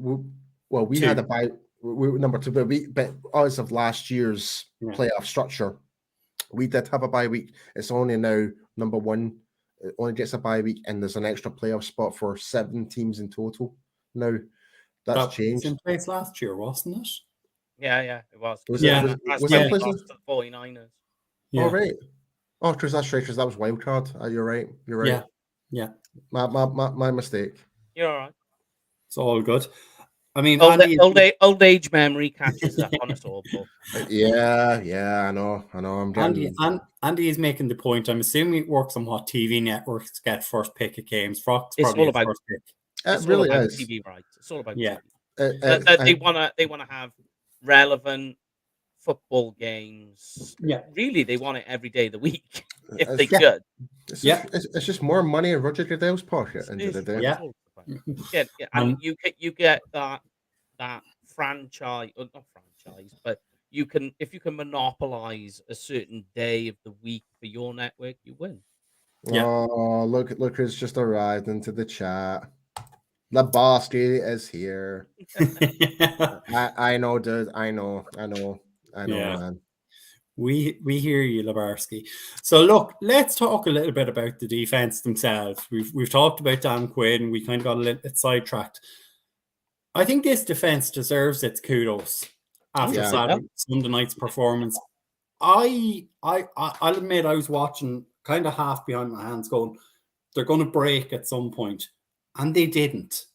We had a bye. We were number 2, but as of last year's playoff structure, we did have a bye week. It's only now number 1. It only gets a bye week, and there's an extra playoff spot for 7 teams in total. Now that's changed. Was in place last year, wasn't it? Yeah, it was. Was it lost to the 49ers. Yeah. Oh, right. Oh, because that's right, because that was wild card. You're right. Yeah. My mistake. You're all right. It's all good. I mean, old age memory catches up on us all, Paul. Yeah, I know. I'm getting... Andy is making the point. I'm assuming it works on what TV networks get first pick at games. Fox it's probably all about first pick. It really is TV rights. It's all about TV. They want to have relevant football games. Yeah, really, they want it every day of the week if they could. It's just more money in Roger Goodell's pocket. End of the day. Yeah. And you get that franchise, or not franchise, but if you can monopolize a certain day of the week for your network, you win. Oh, look who's just arrived into the chat. Lebowski is here. I know, dude. I know, man. We hear you, Lebarsky. So look, let's talk a little bit about the defense themselves. We've talked about Dan Quinn. We kind of got a little bit sidetracked. I think this defense deserves its kudos after Sunday night's performance. I'll admit I was watching kind of half behind my hands, going, they're going to break at some point, and they didn't.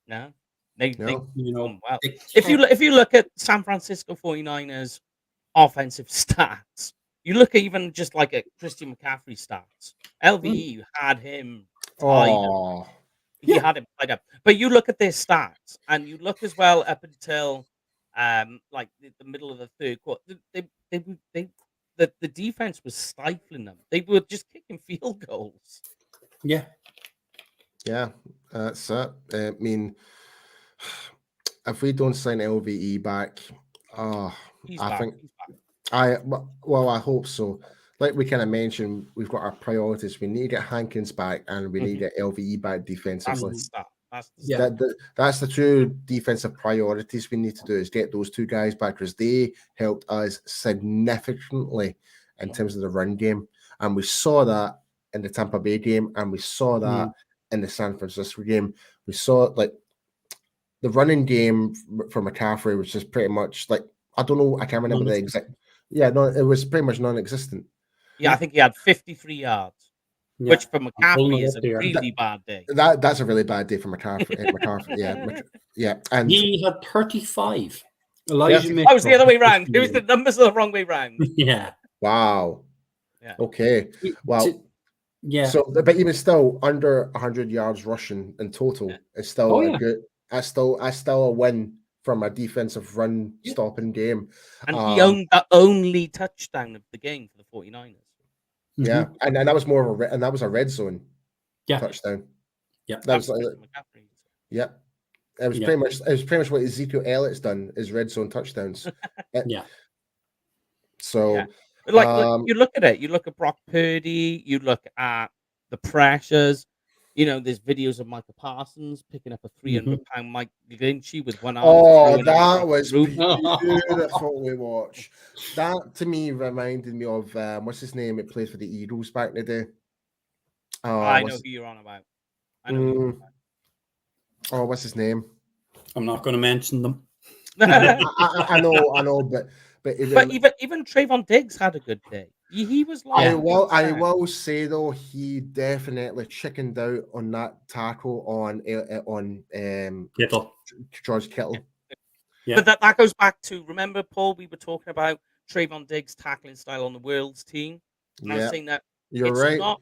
No. They well. If you look at San Francisco 49ers offensive stats, you look at even just like at Christian McCaffrey stats. LVE had him. He had him tied up. But you look at their stats, and you look as well up until like the middle of the third quarter. The defense was stifling them. They were just kicking field goals. Yeah, that's it. I mean, if we don't sign LVE back, I hope so. Like we kind of mentioned, we've got our priorities. We need to get Hankins back, and we need to get LVE back defensively. That's the true defensive priorities we need to do, is get those 2 guys back, because they helped us significantly in terms of the run game. And we saw that in the Tampa Bay game, and we saw that in the San Francisco game. We saw like the running game for McCaffrey was just pretty much like, I don't know, I can't remember the exact. Yeah, no, it was pretty much non-existent. Yeah, I think he had 53 yards, which for McCaffrey is a really bad day. That's a really bad day for McCaffrey. Yeah, and he had 35. Elijah Mitchell. Oh, it was the other way around. It was the numbers are the wrong way around. Yeah. Wow. Yeah. Okay. Well. Yeah. So, but even still, under 100 yards rushing in total is still a good. That's still a win from a defensive run stopping game. And he owned the only touchdown of the game for the 49ers. Yeah, and that was more of a red zone touchdown. Yeah, that was like, yeah. It was pretty much what Ezekiel Elliott's done is red zone touchdowns. Yeah. So, like you look at it, you look at Brock Purdy, you look at the pressures. There's videos of Micah Parsons picking up a 300-pound Mike Lynchy with one arm. Oh, that was beautiful to watch. That to me reminded me of what's his name? It played for the Eagles back in the day. I know who you're on about. Oh, what's his name? I'm not going to mention them. I know, but even Trayvon Diggs had a good day. He was like, I will say though, he definitely chickened out on that tackle on Kittle. George Kittle. Yeah. But that goes back to, remember, Paul, we were talking about Trayvon Diggs' tackling style on the World's team. And I was saying that you're right.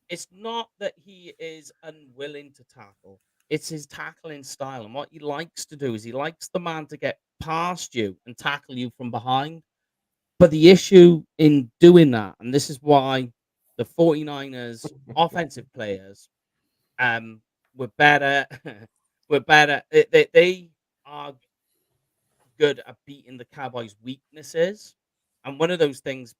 It's not that he is unwilling to tackle. It's his tackling style. And what he likes to do is he likes the man to get past you and tackle you from behind. But the issue in doing that, and this is why the 49ers offensive players were better. They are good at beating the Cowboys' weaknesses. And one of those things,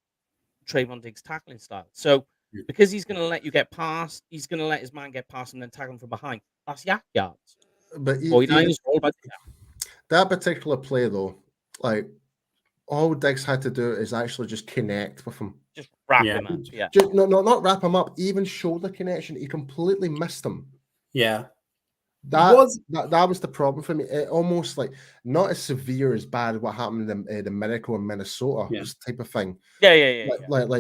Trayvon Diggs' tackling style. So because he's going to let you get past, he's going to let his man get past and then tackle him from behind. That's yak yards. But 49ers all about that particular play, though, like all Diggs had to do is actually just connect with him. Just wrap him up. Yeah. Not wrap him up, even shoulder connection. He completely missed him. Yeah. That was the problem for me. It almost like not as severe as bad what happened in the Miracle in Minnesota, this type of thing. Yeah.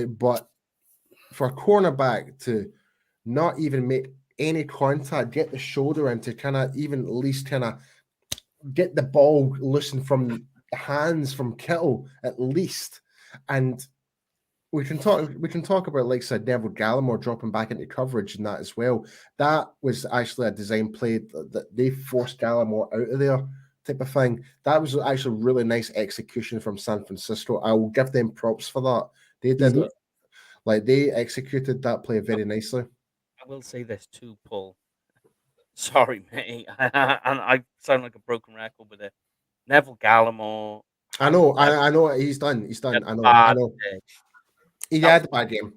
But for a cornerback to not even make any contact, get the shoulder in to kind of even at least kind of get the ball loosened from the hands from Kittle at least, and we can talk about, like I said, Neville Gallimore dropping back into coverage and that as well. That was actually a design play that they forced Gallimore out of there type of thing. That was actually really nice execution from San Francisco. I will give them props for that. They did they executed that play very nicely. I will say this too, Paul. Sorry, mate. And I sound like a broken record with it. Neville Gallimore. I know he's done. I know. He had a bad game.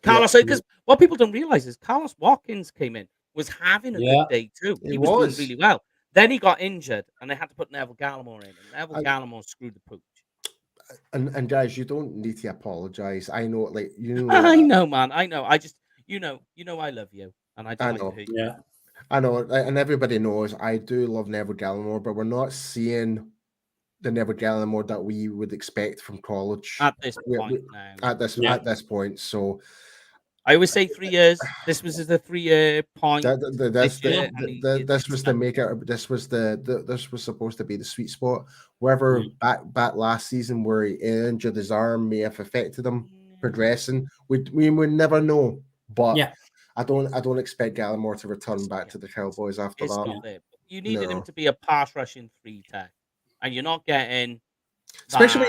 Carlos, because what people don't realize is Carlos Watkins came in, was having a good day too. He was doing really well. Then he got injured, and they had to put Neville Gallimore in. And Neville Gallimore screwed the pooch. And guys, you don't need to apologize. I know, like I know, man. I know. I just, I love you, and I don't like to hurt you. Yeah, I know, and everybody knows I do love Neville Gallimore, but we're not seeing the Neville Gallimore that we would expect from college at this point now. At this point, so I always say 3 years. This was the 3-year point. This was supposed to be the sweet spot. Wherever back last season where he injured his arm may have affected him progressing. We would never know. But I don't expect Gallimore to return back to the Cowboys after that. Not there. You needed him to be a pass rushing 3-tech, and you're not getting. Especially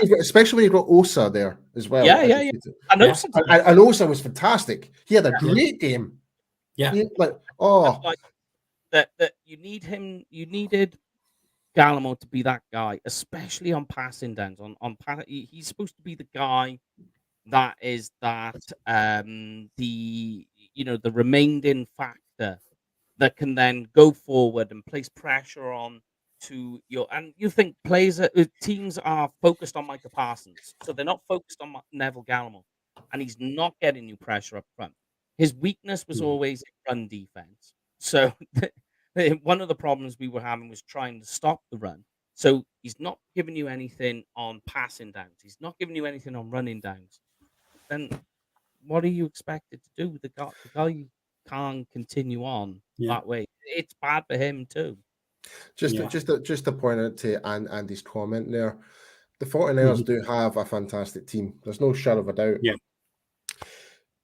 when you got Osa there as well. Yeah. And Osa was fantastic. He had a great game. Yeah. That you need him. You needed Gallimore to be that guy, especially on passing downs. He's supposed to be the guy that is the remaining factor that can then go forward and place pressure on. And you think teams are focused on Micah Parsons, so they're not focused on Neville Gallimore, and he's not getting you pressure up front. His weakness was always run defense. So one of the problems we were having was trying to stop the run. So he's not giving you anything on passing downs. He's not giving you anything on running downs. Then what are you expected to do? The guy can't continue on that way. It's bad for him too. Just to point out to Andy's comment there, the 49ers do have a fantastic team. There's no shadow of a doubt. Yeah.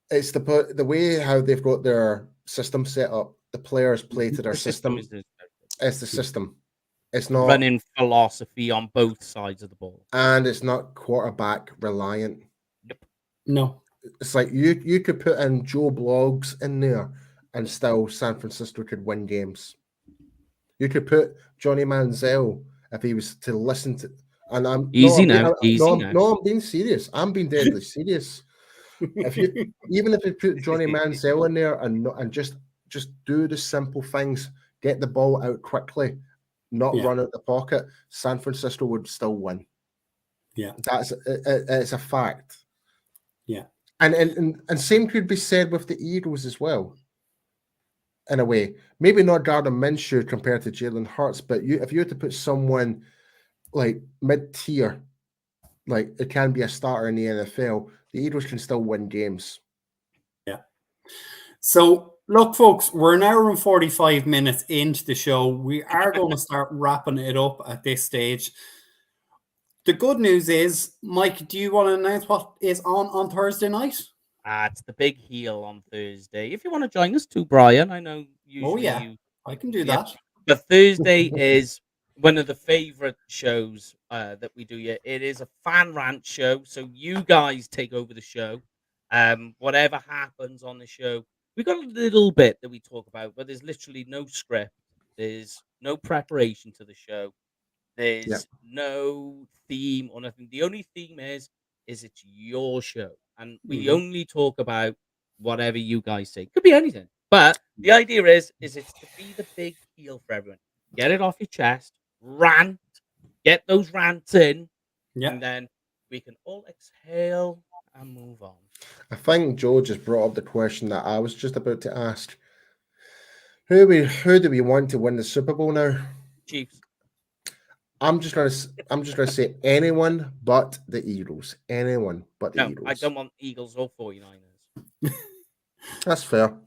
It's the way how they've got their system set up. The players play to their system. It's the system. It's not running philosophy on both sides of the ball. And it's not quarterback reliant. Yep. No. it's like you could put in Joe Blogs in there, and still San Francisco could win games. You could put Johnny Manziel if he was to listen to, and I'm being serious. I'm being deadly serious. If you even if you put Johnny Manziel in there and just do the simple things, get the ball out quickly, not run out the pocket, San Francisco would still win. Yeah, it's a fact. Yeah, and same could be said with the Eagles as well. In a way, maybe not Gardner Minshew compared to Jalen Hurts, but if you had to put someone like mid-tier, like it can be a starter in the NFL, the Eagles can still win games. Yeah. So look, folks, we're an hour and 45 minutes into the show. We are going to start wrapping it up at this stage. The good news is, Mike, do you want to announce what is on Thursday night? It's the big heel on Thursday. If you want to join us too, Brian, I know usually I can do that. But Thursday is one of the favorite shows that we do here. It is a fan rant show, so you guys take over the show. Whatever happens on the show, we got a little bit that we talk about, but there's literally no script. There's no preparation to the show. There's no theme or nothing. The only theme is it's your show, and we only talk about whatever you guys say. Could be anything, but the idea is it's to be the big heel for everyone. Get it off your chest, rant, get those rants in, and then we can all exhale and move on. I think Joe just brought up the question that I was just about to ask. Who do we want to win the Super Bowl now? Chiefs. I'm just gonna say anyone but the Eagles. Anyone but the Eagles. I don't want Eagles or 49ers. That's fair.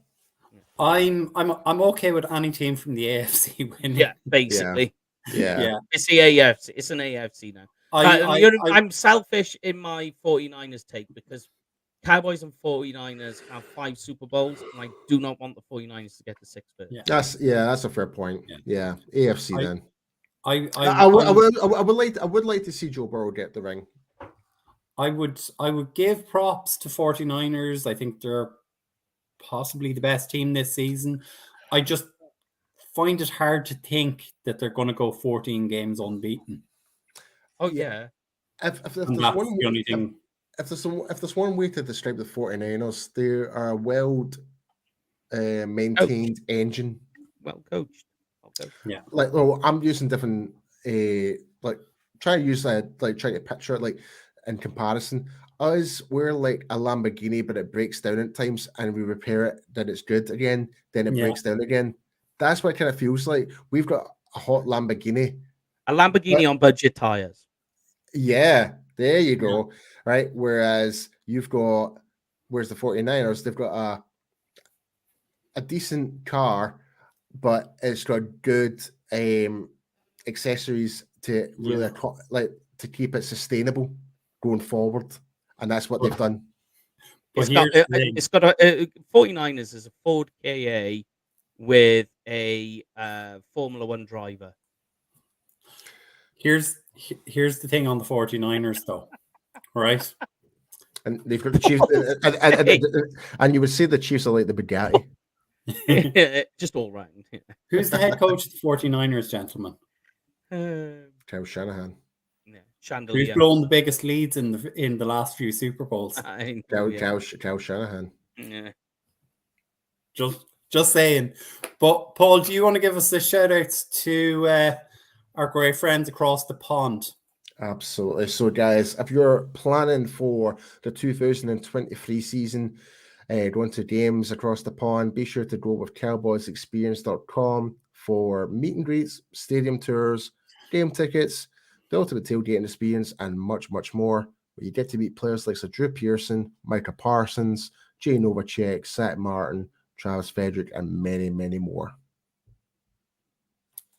I'm okay with any team from the AFC winning. Yeah, basically. Yeah. It's the AFC. It's an AFC now. I'm selfish in my 49ers take because Cowboys and 49ers have 5 Super Bowls, and I do not want the 49ers to get the 6th first. That's a fair point. Yeah. AFC then. I would like to see Joe Burrow get the ring. I would give props to 49ers. I think they're possibly the best team this season. I just find it hard to think that they're going to go 14 games unbeaten. Oh yeah. If there's one way to describe the 49ers, they are a well maintained engine. Well coached. Yeah. Like, I'm using different like try to picture it like in comparison. We're like a Lamborghini, but it breaks down at times, and we repair it, then it's good again, then it breaks down again. That's what it kind of feels like. We've got a hot Lamborghini. A Lamborghini on budget tires. Yeah, there you go. Right. Whereas the 49ers, they've got a decent car, but it's got good accessories to really to keep it sustainable going forward, and that's what they've done. It's got a 49ers is a Ford KA with a Formula 1 driver. Here's the thing on the 49ers though, right? And they've got the Chiefs, and you would say the Chiefs are like the Bugatti. Just all round. Who's the head coach of the 49ers, gentlemen? Kyle Shanahan. Yeah, Chandelier. Who's blown the biggest leads in the last few Super Bowls? Kyle Shanahan. Yeah. Just saying. But Paul, do you want to give us the shout outs to our great friends across the pond? Absolutely. So guys, if you're planning for the 2023 season, going to games across the pond, be sure to go with cowboysexperience.com for meet and greets, stadium tours, game tickets, the ultimate tailgating experience, and much, much more, where you get to meet players like Sir Drew Pearson, Micah Parsons, Jay Novacek, Zach Martin, Travis Frederick, and many, many more.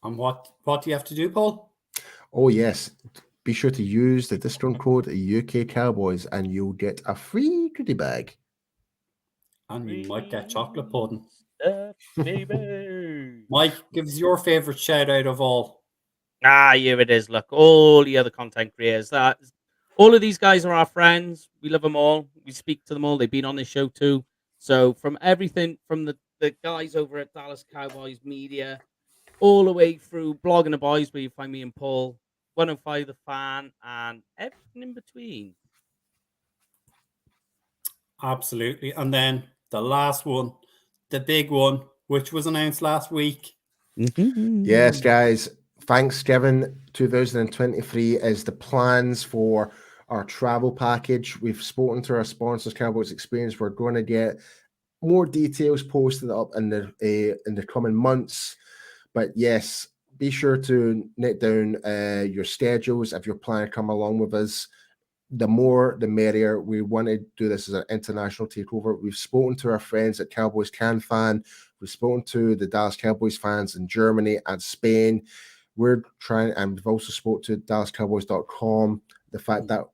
And what do you have to do, Paul? Oh, yes. Be sure to use the discount code UK Cowboys and you'll get a free goodie bag. And you might get chocolate pudding. Baby. Mike, give us your favorite shout out of all. Here it is. Look, all the other content creators. all of these guys are our friends. We love them all. We speak to them all. They've been on this show too. So from everything from the guys over at Dallas Cowboys Media, all the way through Blogging the Boys, where you find me and Paul, 105 The Fan, and everything in between. Absolutely. And then the last one, the big one, which was announced last week. Yes, guys. Thanksgiving 2023 is the plans for our travel package. We've spoken to our sponsors, Cowboys Experience. We're going to get more details posted up in the coming months. But yes, be sure to note down your schedules if you're planning to come along with us. The more, the merrier. We want to do this as an international takeover. We've spoken to our friends at Cowboys Can Fan. We've spoken to the Dallas Cowboys fans in Germany and Spain. We're trying, and we've also spoke to DallasCowboys.com. The fact that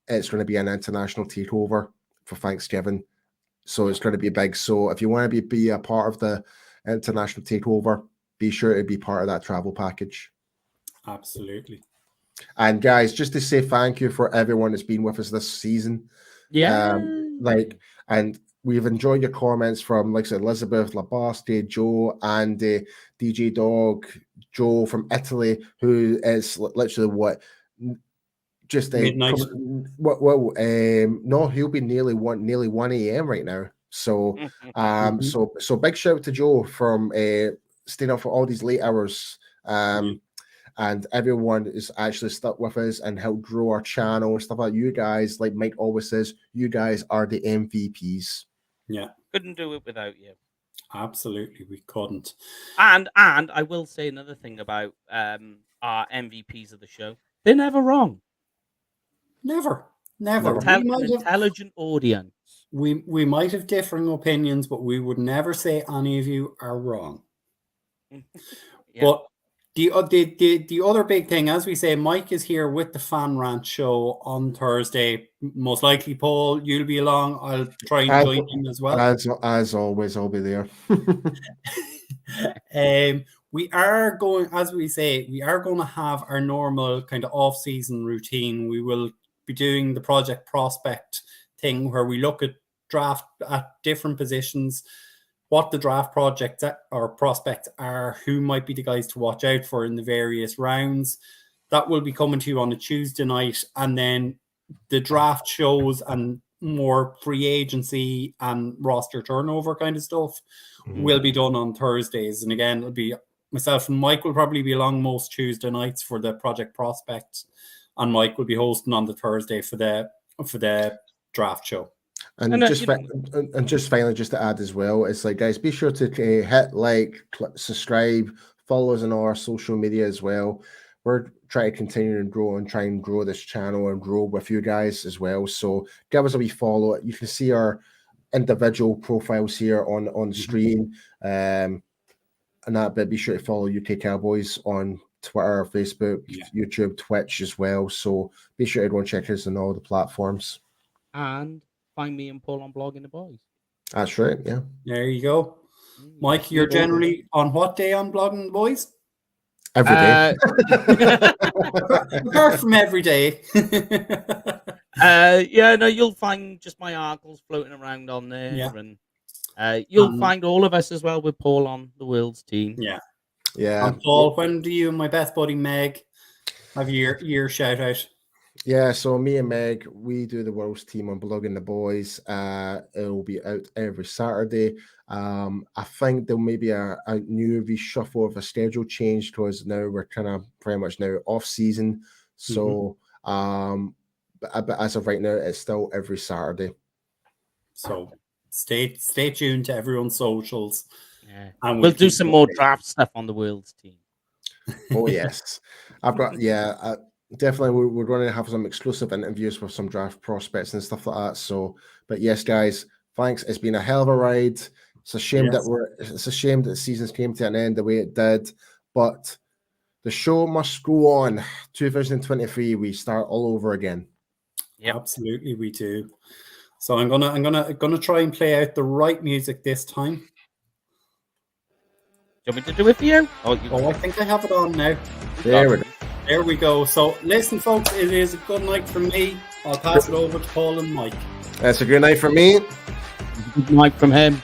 it's going to be an international takeover for Thanksgiving. So it's going to be big. So if you want to be a part of the international takeover, be sure to be part of that travel package. Absolutely. And guys, just to say thank you for everyone that's been with us this season. Yeah. And we've enjoyed your comments from, like I said, Elizabeth, Labaste, Joe, Andy, DJ Dog, Joe from Italy, who is literally just midnight. No, he'll be nearly 1 a.m. right now. So, so big shout out to Joe from staying up for all these late hours. And everyone is actually stuck with us and helped grow our channel and stuff like that. You guys, like Mike always says, you guys are the MVPs. Yeah. Couldn't do it without you. Absolutely, we couldn't. And I will say another thing about our MVPs of the show. They're never wrong. Never. Intelligent audience. We might have differing opinions, but we would never say any of you are wrong. But the other big thing, as we say, Mike is here with the Fan Rant show on Thursday. Most likely, Paul, you'll be along. I'll try and join him as well. As always, I'll be there. We are going, as we say, we are going to have our normal kind of off-season routine. We will be doing the Project Prospect thing where we look at draft at different positions, what the draft projects or prospects are, who might be the guys to watch out for in the various rounds. That will be coming to you on a Tuesday night. And then the draft shows and more free agency and roster turnover kind of stuff will be done on Thursdays. And again, it'll be myself and Mike will probably be along most Tuesday nights for the Project Prospect. And Mike will be hosting on the Thursday for the draft show. And just finally, just to add as well, it's like, guys, be sure to hit like, subscribe, follow us on all our social media as well. We're trying to continue and grow and try and grow this channel and grow with you guys as well. So give us a wee follow. You can see our individual profiles here on the screen. And that, but be sure to follow UK Cowboys on Twitter, Facebook, YouTube, Twitch as well. So be sure everyone check us on all the platforms. And find me and Paul on Blogging the Boys. That's right, yeah. There you go. Mike, you're generally on what day on Blogging the Boys? Every day. Apart from every day. You'll find just my articles floating around on there. Yeah. And you'll find all of us as well with Paul on the World's team. Yeah. Yeah. And Paul, when do you and my best buddy Meg have your shout out? Yeah, so me and Meg, we do the World's team on Blogging the Boys. It will be out every Saturday. I think there may be a new reshuffle of a schedule change because now we're kind of pretty much now off season. So, but as of right now, it's still every Saturday. So stay tuned to everyone's socials. Yeah. And we'll do some more draft stuff on the World's team. Oh yes, I've got definitely we're going to have some exclusive interviews with some draft prospects and stuff like that. So, but yes, guys, thanks. It's been a hell of a ride. It's a shame that the seasons came to an end the way it did, but the show must go on. 2023, we start all over again. Yeah, absolutely, we do. So I'm gonna try and play out the right music this time. Do you want me to do it for you? I think I have it on now. There we go. There we go. So listen, folks, it is a good night from me. I'll pass it over to Paul and Mike. That's a good night from me. Good night from him.